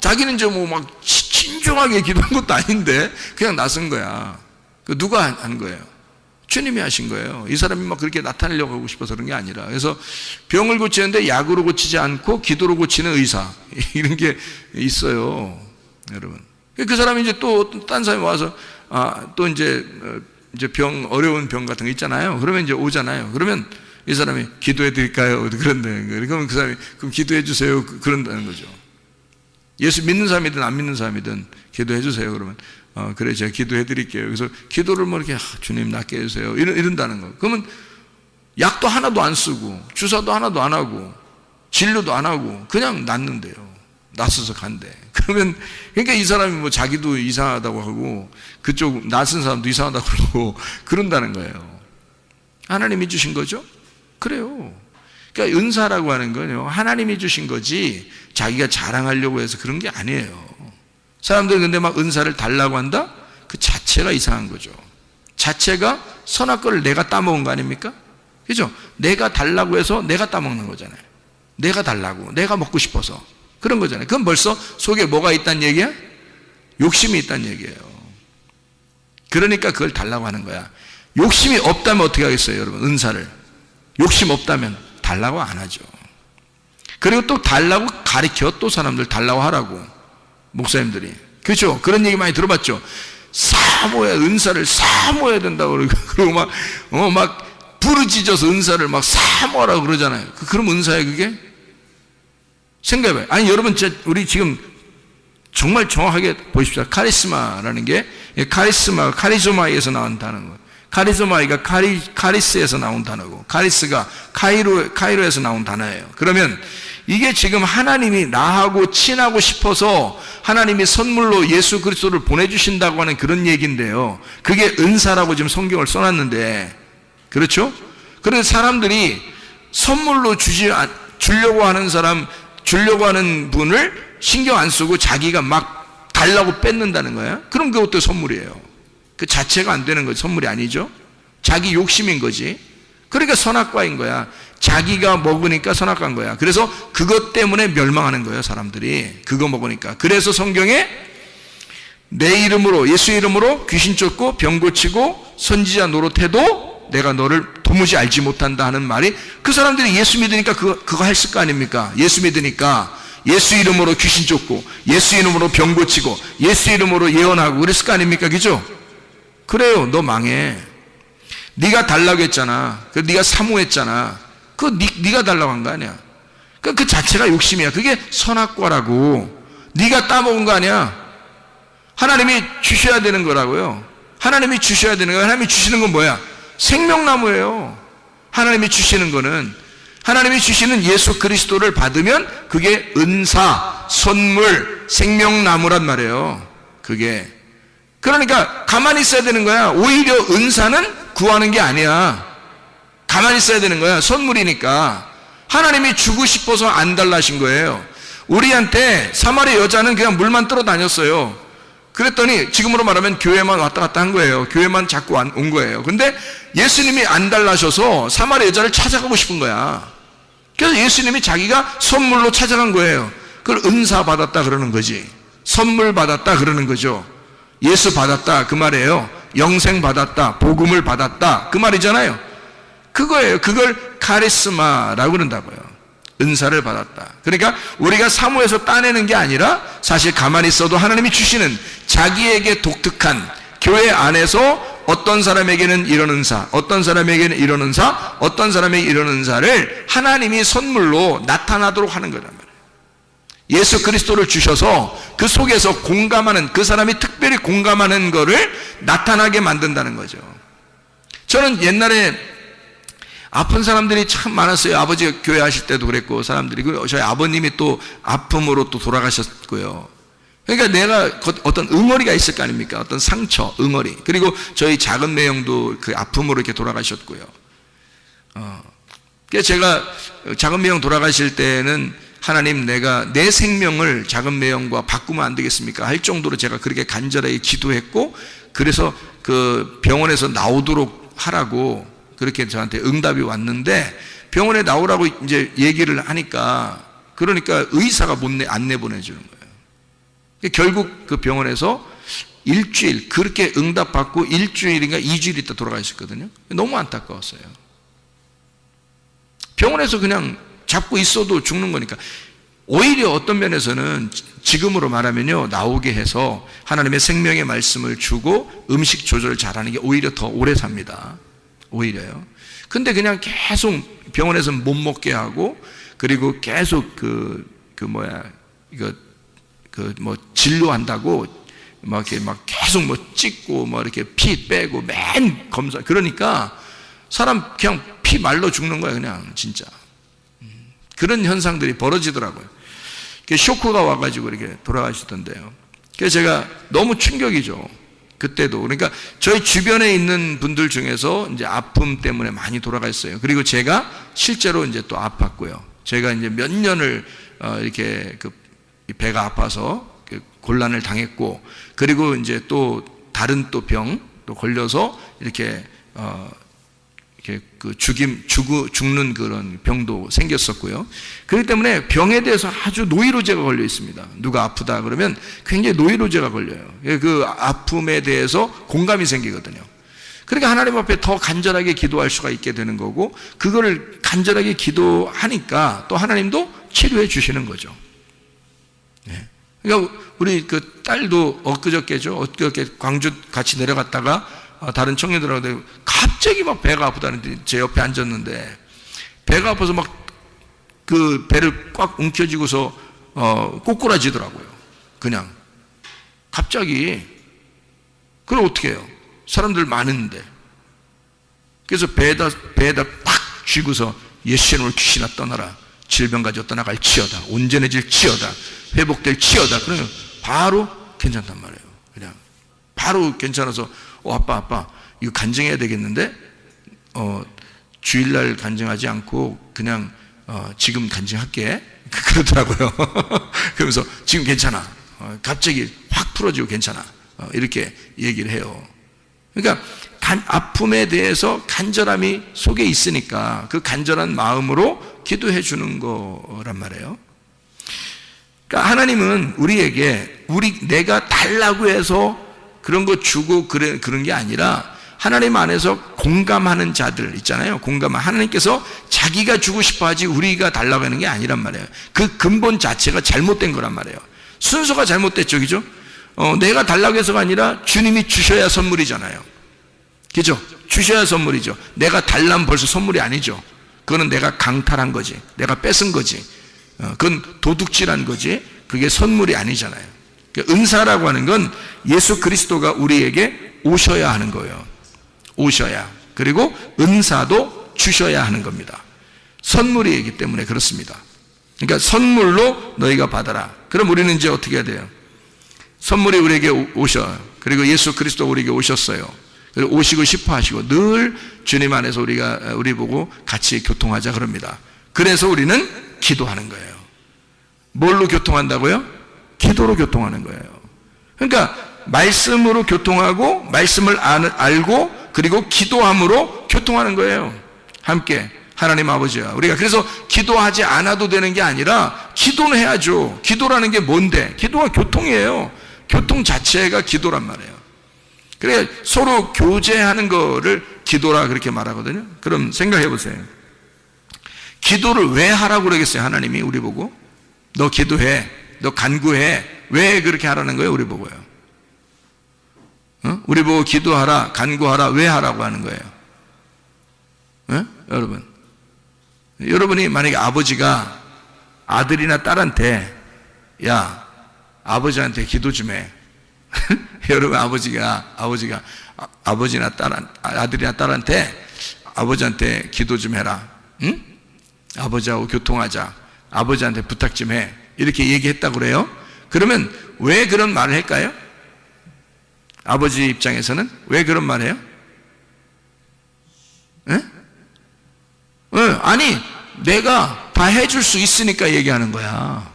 자기는 이제 뭐 막 신중하게 기도한 것도 아닌데 그냥 나선 거야. 누가 한 거예요? 주님이 하신 거예요. 이 사람이 막 그렇게 나타내려고 하고 싶어서 그런 게 아니라. 그래서 병을 고치는데 약으로 고치지 않고 기도로 고치는 의사, 이런 게 있어요, 여러분. 그 사람이 이제 또 딴 사람이 와서 또 이제 어려운 병 같은 거 있잖아요. 그러면 이제 오잖아요. 그러면 이 사람이 기도해 드릴까요? 그런다는 거예요. 그러면 그 사람이 그럼 기도해 주세요, 그런다는 거죠. 예수 믿는 사람이든 안 믿는 사람이든 기도해 주세요. 그러면 그래, 제가 기도해 드릴게요. 그래서 기도를 뭐 이렇게 주님 낫게 해주세요, 이런다는 거. 그러면 약도 하나도 안 쓰고 주사도 하나도 안 하고 진료도 안 하고 그냥 낫는데요. 낫어서 간대. 그러면 그러니까 이 사람이 뭐 자기도 이상하다고 하고 그쪽 낯선 사람도 이상하다고 그러고 그런다는 거예요. 하나님이 주신 거죠? 그래요. 그러니까 은사라고 하는 건요, 하나님이 주신 거지 자기가 자랑하려고 해서 그런 게 아니에요. 사람들은 근데 막 은사를 달라고 한다? 그 자체가 이상한 거죠. 자체가 선악 거를 내가 따먹은 거 아닙니까? 그죠? 내가 달라고 해서 내가 따먹는 거잖아요. 내가 달라고, 내가 먹고 싶어서 그런 거잖아요. 그건 벌써 속에 뭐가 있다는 얘기야? 욕심이 있다는 얘기예요. 그러니까 그걸 달라고 하는 거야. 욕심이 없다면 어떻게 하겠어요, 여러분? 은사를 욕심 없다면 달라고 안 하죠. 그리고 또 달라고 가르쳐, 또 사람들 달라고 하라고, 목사님들이. 그렇죠? 그런 얘기 많이 들어봤죠. 사모해야, 은사를 사모해야 된다고 그러고 막 부르짖어서 은사를 막 사모하라고 그러잖아요. 그럼 은사예요, 그게? 생각해봐요. 아니, 여러분, 우리 지금 정말 정확하게 보십시오. 카리스마라는 게, 카리스마에서 나온 단어고, 카리스마이가 카리스에서 나온 단어고, 카리스가 카이로에서 나온 단어예요. 그러면 이게 지금 하나님이 나하고 친하고 싶어서 하나님이 선물로 예수 그리스도를 보내주신다고 하는 그런 얘기인데요. 그게 은사라고 지금 성경을 써놨는데, 그렇죠? 그래서 사람들이 선물로 주려고 하는 사람, 주려고 하는 분을 신경 안 쓰고 자기가 막 달라고 뺏는다는 거야. 그럼 그것도 선물이에요. 그 자체가 안 되는 거지. 선물이 아니죠. 자기 욕심인 거지. 그러니까 선악과인 거야. 자기가 먹으니까 선악과인 거야. 그래서 그것 때문에 멸망하는 거예요, 사람들이. 그거 먹으니까. 그래서 성경에 내 이름으로, 예수 이름으로 귀신 쫓고 병 고치고 선지자 노릇해도 내가 너를 도무지 알지 못한다 하는 말이, 그 사람들이 예수 믿으니까 그거 했을 거 아닙니까? 예수 믿으니까 예수 이름으로 귀신 쫓고 예수 이름으로 병 고치고 예수 이름으로 예언하고 그랬을 거 아닙니까? 그죠? 그래요. 너 망해. 네가 달라고 했잖아. 네가 사모했잖아. 네가 달라고 한 거 아니야. 그 자체가 욕심이야. 그게 선악과라고. 네가 따먹은 거 아니야. 하나님이 주셔야 되는 거라고요. 하나님이 주셔야 되는 거야. 하나님이 주시는 건 뭐야? 생명나무예요. 하나님이 주시는 거는, 하나님이 주시는 예수 그리스도를 받으면 그게 은사, 선물, 생명나무란 말이에요. 그게. 그러니까 가만히 있어야 되는 거야. 오히려 은사는 구하는 게 아니야. 가만히 있어야 되는 거야. 선물이니까. 하나님이 주고 싶어서 안 달라신 거예요. 우리한테 사마리 여자는 그냥 물만 뜨러 다녔어요. 그랬더니 지금으로 말하면 교회만 왔다 갔다 한 거예요. 교회만 자꾸 온 거예요. 근데 예수님이 안 달라셔서 사마리 여자를 찾아가고 싶은 거야. 그래서 예수님이 자기가 선물로 찾아간 거예요. 그걸 은사 받았다 그러는 거지. 선물 받았다 그러는 거죠. 예수 받았다 그 말이에요. 영생 받았다, 복음을 받았다 그 말이잖아요. 그거예요. 그걸 카리스마라고 그런다고요. 은사를 받았다. 그러니까 우리가 사모해서 따내는 게 아니라 사실 가만히 있어도 하나님이 주시는 자기에게 독특한, 교회 안에서 어떤 사람에게는 이런 은사, 어떤 사람에게는 이런 은사, 어떤 사람에게 이런 은사를 하나님이 선물로 나타나도록 하는 거란 말이에요. 예수 그리스도를 주셔서 그 속에서 공감하는, 그 사람이 특별히 공감하는 거를 나타나게 만든다는 거죠. 저는 옛날에 아픈 사람들이 참 많았어요. 아버지가 교회 하실 때도 그랬고, 사람들이. 저희 아버님이 또 아픔으로 또 돌아가셨고요. 그러니까 내가 어떤 응어리가 있을 거 아닙니까? 어떤 상처, 응어리. 그리고 저희 작은 매형도 그 아픔으로 이렇게 돌아가셨고요. 그래서 제가 작은 매형 돌아가실 때는 하나님, 내가 내 생명을 작은 매형과 바꾸면 안 되겠습니까? 할 정도로 제가 그렇게 간절하게 기도했고, 그래서 그 병원에서 나오도록 하라고 그렇게 저한테 응답이 왔는데, 병원에 나오라고 이제 얘기를 하니까, 그러니까 의사가 안 내보내주는 거예요. 결국 그 병원에서 일주일, 그렇게 응답받고 일주일인가 2주일 있다 돌아가셨거든요. 너무 안타까웠어요. 병원에서 그냥 잡고 있어도 죽는 거니까. 오히려 어떤 면에서는 지금으로 말하면요, 나오게 해서 하나님의 생명의 말씀을 주고 음식 조절을 잘하는 게 오히려 더 오래 삽니다. 오히려요. 근데 그냥 계속 병원에서 못 먹게 하고, 그리고 계속 진료한다고 이렇게 계속 찍고 이렇게 피 빼고 맨 검사, 그러니까 사람 그냥 피 말라 죽는 거야, 그냥 진짜. 그런 현상들이 벌어지더라고요. 쇼크가 와가지고 이렇게 돌아가시던데요. 그래서 제가 너무 충격이죠. 그때도. 그러니까 저희 주변에 있는 분들 중에서 이제 아픔 때문에 많이 돌아갔어요. 그리고 제가 실제로 이제 또 아팠고요. 제가 이제 몇 년을 이렇게 배가 아파서 곤란을 당했고, 그리고 이제 또 다른 또 병 또 걸려서 이렇게 죽는 그런 병도 생겼었고요. 그렇기 때문에 병에 대해서 아주 노이로제가 걸려 있습니다. 누가 아프다 그러면 굉장히 노이로제가 걸려요. 그 아픔에 대해서 공감이 생기거든요. 그러니까 하나님 앞에 더 간절하게 기도할 수가 있게 되는 거고, 그거를 간절하게 기도하니까 또 하나님도 치료해 주시는 거죠. 네. 그러니까 우리 그 딸도 엊그저께 광주 같이 내려갔다가 다른 청년들하고 갑자기 막 배가 아프다는데 제 옆에 앉았는데, 배가 아파서 막 그 배를 꽉 움켜쥐고서 꼬꾸라지더라고요. 그냥 갑자기. 그럼 어떻게 해요? 사람들 많은데. 그래서 배에다 팍 쥐고서 예수 이름으로 귀신아 떠나라, 질병 가지고 떠나갈 치여다, 온전해질 치여다, 회복될 치여다. 그러면 바로 괜찮단 말이에요. 그냥 바로 괜찮아서 아빠 이거 간증해야 되겠는데 주일날 간증하지 않고 그냥 지금 간증할게 그러더라고요. 그러면서 지금 괜찮아, 갑자기 확 풀어지고 괜찮아, 이렇게 얘기를 해요. 그러니까 아픔에 대해서 간절함이 속에 있으니까 그 간절한 마음으로 기도해 주는 거란 말이에요. 그러니까 하나님은 우리에게 내가 달라고 해서 그런 거 주고 그런 게 아니라 하나님 안에서 공감하는 자들 있잖아요. 하나님께서 자기가 주고 싶어 하지 우리가 달라고 하는 게 아니란 말이에요. 그 근본 자체가 잘못된 거란 말이에요. 순서가 잘못됐죠, 그죠? 내가 달라고 해서가 아니라 주님이 주셔야 선물이잖아요. 그죠? 주셔야 선물이죠. 내가 달라면 벌써 선물이 아니죠. 그거는 내가 강탈한 거지, 내가 뺏은 거지, 그건 도둑질한 거지, 그게 선물이 아니잖아요. 은사라고 하는 건 예수 그리스도가 우리에게 오셔야 하는 거예요. 오셔야. 그리고 은사도 주셔야 하는 겁니다. 선물이기 때문에 그렇습니다. 그러니까 선물로 너희가 받아라. 그럼 우리는 이제 어떻게 해야 돼요? 선물이 우리에게 오셔. 그리고 예수 그리스도 우리에게 오셨어요. 그리고 오시고 싶어 하시고 늘 주님 안에서 우리 보고 같이 교통하자 그럽니다. 그래서 우리는 기도하는 거예요. 뭘로 교통한다고요? 기도로 교통하는 거예요. 그러니까 말씀으로 교통하고 말씀을 알고 그리고 기도함으로 교통하는 거예요. 함께 하나님 아버지야, 우리가 그래서 기도하지 않아도 되는 게 아니라 기도는 해야죠. 기도라는 게 뭔데? 기도가 교통이에요. 교통 자체가 기도란 말이에요. 그래 서로 교제하는 거를 기도라 그렇게 말하거든요. 그럼 생각해 보세요. 기도를 왜 하라고 그러겠어요? 하나님이 우리 보고 너 기도해, 너 간구해, 왜 그렇게 하라는 거예요? 우리 보고요. 우리 보고 기도하라, 간구하라, 왜 하라고 하는 거예요? 여러분이 만약에 아버지가 아들이나 딸한테 야, 아버지한테 기도 좀 해. 여러분 아버지나 아들이나 딸한테 아버지한테 기도 좀 해라. 응? 아버지하고 교통하자. 아버지한테 부탁 좀 해. 이렇게 얘기했다고 그래요? 그러면 왜 그런 말을 할까요? 아버지 입장에서는 왜 그런 말 해요? 아니, 내가 다 해줄 수 있으니까 얘기하는 거야.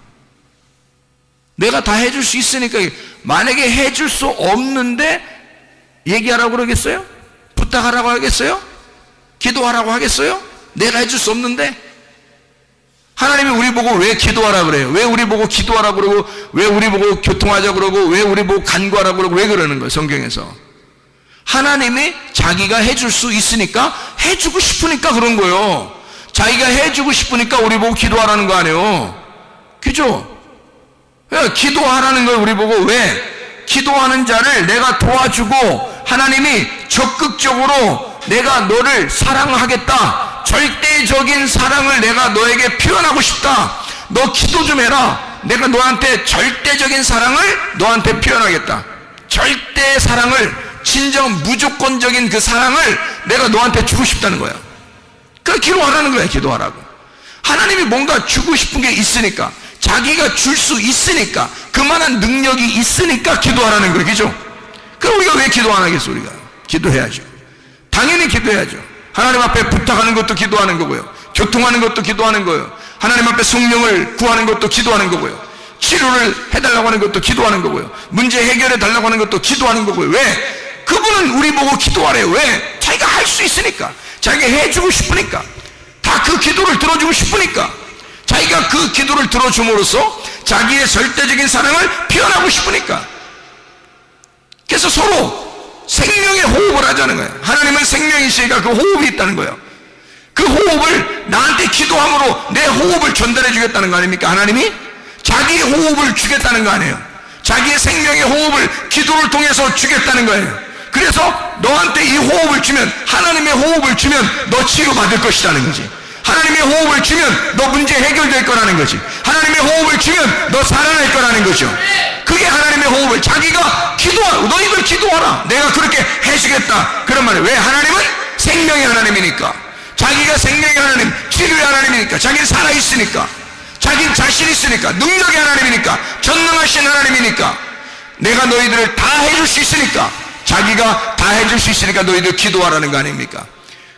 내가 다 해줄 수 있으니까. 만약에 해줄 수 없는데 얘기하라고 그러겠어요? 부탁하라고 하겠어요? 기도하라고 하겠어요? 내가 해줄 수 없는데? 하나님이 우리 보고 왜 기도하라 그래요? 왜 우리 보고 기도하라 그러고, 왜 우리 보고 교통하자 그러고, 왜 우리 보고 간구하라 그러고, 왜 그러는 거예요? 성경에서. 하나님이 자기가 해줄 수 있으니까 해주고 싶으니까 그런 거예요. 자기가 해주고 싶으니까 우리 보고 기도하라는 거 아니에요. 그죠? 기도하라는 거예요. 우리 보고. 왜? 기도하는 자를 내가 도와주고 하나님이 적극적으로 내가 너를 사랑하겠다, 절대적인 사랑을 내가 너에게 표현하고 싶다, 너 기도 좀 해라, 내가 너한테 절대적인 사랑을 너한테 표현하겠다, 절대 사랑을, 진정 무조건적인 그 사랑을 내가 너한테 주고 싶다는 거야. 그러니까 기도하라는 거야. 기도하라고. 하나님이 뭔가 주고 싶은 게 있으니까, 자기가 줄 수 있으니까, 그만한 능력이 있으니까 기도하라는 거예요. 그죠? 그럼 우리가 왜 기도 안 하겠어? 우리가 기도해야죠. 당연히 기도해야죠. 하나님 앞에 부탁하는 것도 기도하는 거고요, 교통하는 것도 기도하는 거예요, 하나님 앞에 성령을 구하는 것도 기도하는 거고요, 치료를 해달라고 하는 것도 기도하는 거고요, 문제 해결해 달라고 하는 것도 기도하는 거고요. 왜? 그분은 우리 보고 기도하래요. 왜? 자기가 할 수 있으니까, 자기가 해주고 싶으니까, 다 그 기도를 들어주고 싶으니까, 자기가 그 기도를 들어줌으로써 자기의 절대적인 사랑을 표현하고 싶으니까. 그래서 서로 생명의 호흡을 하자는 거예요. 하나님은 생명이시니까 그 호흡이 있다는 거예요. 그 호흡을 나한테 기도함으로 내 호흡을 전달해 주겠다는 거 아닙니까? 하나님이 자기의 호흡을 주겠다는 거 아니에요. 자기의 생명의 호흡을 기도를 통해서 주겠다는 거예요. 그래서 너한테 이 호흡을 주면, 하나님의 호흡을 주면 너 치료받을 것이라는 거지. 하나님의 호흡을 주면 너 문제 해결될 거라는 거지. 하나님의 호흡을 주면 너 살아날 거라는 거죠. 그게 하나님의 호흡을, 자기가 너희들 기도하라, 내가 그렇게 해주겠다, 그런 말이에요. 왜? 하나님은 생명의 하나님이니까. 자기가 생명의 하나님, 치료의 하나님이니까, 자기는 살아있으니까, 자기는 자신 있으니까, 능력의 하나님이니까, 전능하신 하나님이니까, 내가 너희들을 다 해줄 수 있으니까, 자기가 다 해줄 수 있으니까 너희들 기도하라는 거 아닙니까?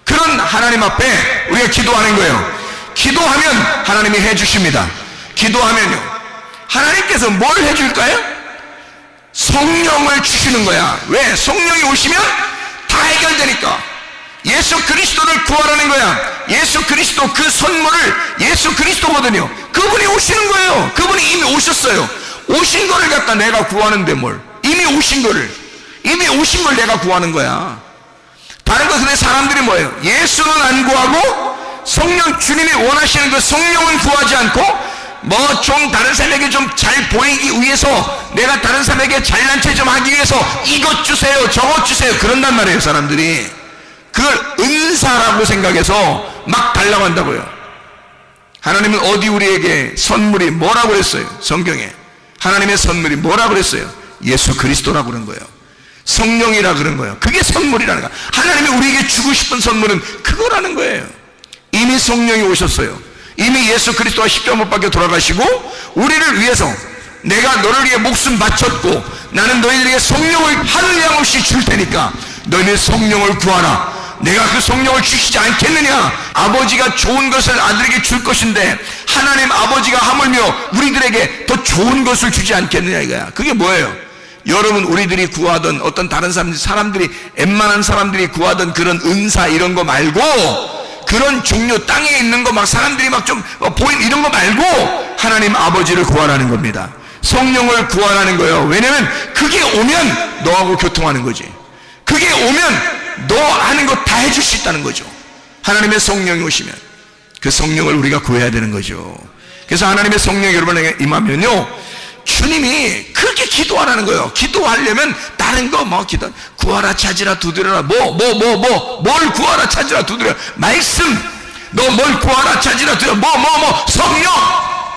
그런 하나님 앞에 우리가 기도하는 거예요. 기도하면 하나님이 해주십니다. 기도하면요, 하나님께서 뭘 해줄까요? 성령을 주시는 거야. 왜? 성령이 오시면 다 해결되니까. 예수 그리스도를 구하라는 거야. 예수 그리스도, 그 선물을 예수 그리스도거든요. 그분이 오시는 거예요. 그분이 이미 오셨어요. 오신 거를 갖다 내가 구하는데 뭘. 이미 오신 걸 내가 구하는 거야. 다른 것은 사람들이 뭐예요? 예수는 안 구하고 성령, 주님이 원하시는 그 성령은 구하지 않고 뭐 좀 다른 사람에게 좀 잘 보이기 위해서, 내가 다른 사람에게 잘난 체 좀 하기 위해서 이것 주세요, 저것 주세요, 그런단 말이에요. 사람들이 그걸 은사라고 생각해서 막 달라고 한다고요. 하나님은 어디 우리에게 선물이 뭐라고 그랬어요? 성경에 하나님의 선물이 뭐라고 그랬어요? 예수 그리스도라고 그런 거예요. 성령이라 그런 거예요. 그게 선물이라는 거예요. 하나님이 우리에게 주고 싶은 선물은 그거라는 거예요. 이미 성령이 오셨어요. 이미 예수 그리스도가 십자가 못 박혀 돌아가시고 우리를 위해서, 내가 너를 위해 목숨 바쳤고 나는 너희들에게 성령을 한량 없이 줄 테니까 너희는 성령을 구하라. 내가 그 성령을 주시지 않겠느냐? 아버지가 좋은 것을 아들에게 줄 것인데 하나님 아버지가 하물며 우리들에게 더 좋은 것을 주지 않겠느냐 이거야. 그게 뭐예요? 여러분, 우리들이 구하던 어떤 다른 사람들이 웬만한 사람들이 구하던 그런 은사 이런 거 말고, 그런 종류 땅에 있는 거 막 사람들이 막 좀 보인 이런 거 말고 하나님 아버지를 구하라는 겁니다. 성령을 구하라는 거예요. 왜냐면 그게 오면 너하고 교통하는 거지. 그게 오면 너 하는 거 다 해줄 수 있다는 거죠. 하나님의 성령이 오시면 그 성령을 우리가 구해야 되는 거죠. 그래서 하나님의 성령이 여러분에게 임하면요, 주님이 그렇게 기도하라는 거예요. 기도하려면 다른 거 뭐 기도, 구하라 찾으라 두드려라, 뭘 구하라 찾으라 두드려라, 말씀, 너 뭘 구하라 찾으라 두드려라, 성령,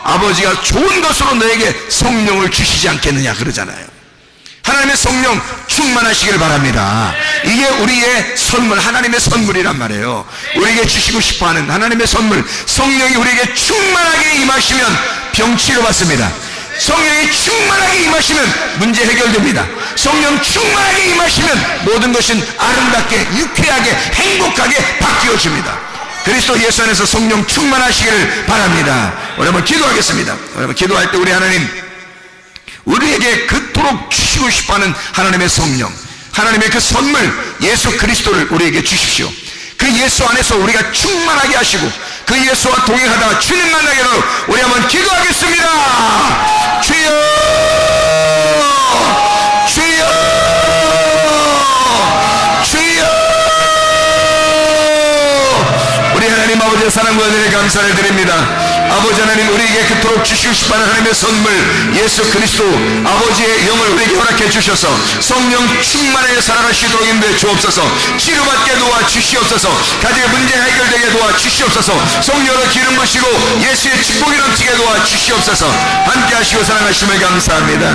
아버지가 좋은 것으로 너에게 성령을 주시지 않겠느냐 그러잖아요. 하나님의 성령 충만하시길 바랍니다. 이게 우리의 선물, 하나님의 선물이란 말이에요. 우리에게 주시고 싶어하는 하나님의 선물, 성령이 우리에게 충만하게 임하시면 병 치료받습니다. 성령이 충만하게 임하시면 문제 해결됩니다. 성령 충만하게 임하시면 모든 것은 아름답게, 유쾌하게, 행복하게 바뀌어집니다. 그리스도 예수 안에서 성령 충만하시기를 바랍니다. 우리 한번 기도하겠습니다. 여러분, 기도할 때 우리 하나님, 우리에게 그토록 주시고 싶어하는 하나님의 성령, 하나님의 그 선물 예수 그리스도를 우리에게 주십시오. 그 예수 안에서 우리가 충만하게 하시고 그 예수와 동행하다가 주님 만나게 하도록 우리 한번 기도하겠습니다. 주여, 주여, 주여. 우리 하나님 아버지의 사랑과 은혜에 감사를 드립니다. 아버지 하나님, 우리에게 그토록 주시고 싶어하는 하나님의 선물 예수 그리스도 아버지의 영을 우리에게 허락해 주셔서 성령 충만하게 살아갈 수 있도록 인도해 주옵소서. 치료받게 도와 주시옵소서. 가정의 문제 해결되게 도와 주시옵소서. 성령으로 기름 부시고 예수의 축복이 넘치게 도와 주시옵소서. 함께 하시고 사랑하심을 감사합니다.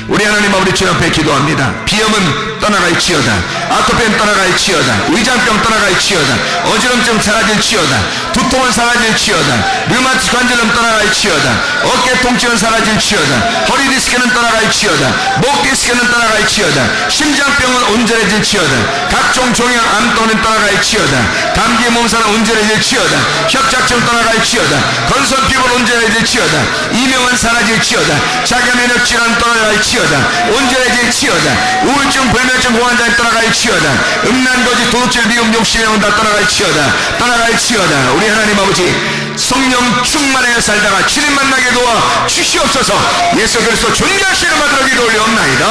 우리 하나님 아버지 주 앞에 기도합니다. 비염은 떠나갈지어다, 아토피는 떠나갈지어다, 위장병 떠나갈지어다, 어지럼증 사라질지어다, 두통은 사라질지어다, 류마티스 관절염 떠나갈지어다, 어깨 통증은 사라질지어다, 허리 디스크는 떠나갈지어다, 목 디스크는 떠나갈지어다, 심장병은 온전해질지어다, 각종 종양 암도는 떠나갈지어다, 감기 몸살은 온전해질지어다, 협착증 떠나갈지어다, 건선 피부는 온전해질지어다, 이명은 사라질지어다, 자가 면역 질환 떠나갈지어다, 온전해질지어다, 우울증 불면증 고환자는 떠나갈지어다, 음란거지 도둑질 미움 욕심행은 다 떠나갈지어다, 떠나갈지어다. 우리 하나님 아버지, 성령 충만하여 살다가 주님 만나게 도와 주시옵소서. 예수 그리스도 존귀하시는 이름으로 기도 올려옵나이다.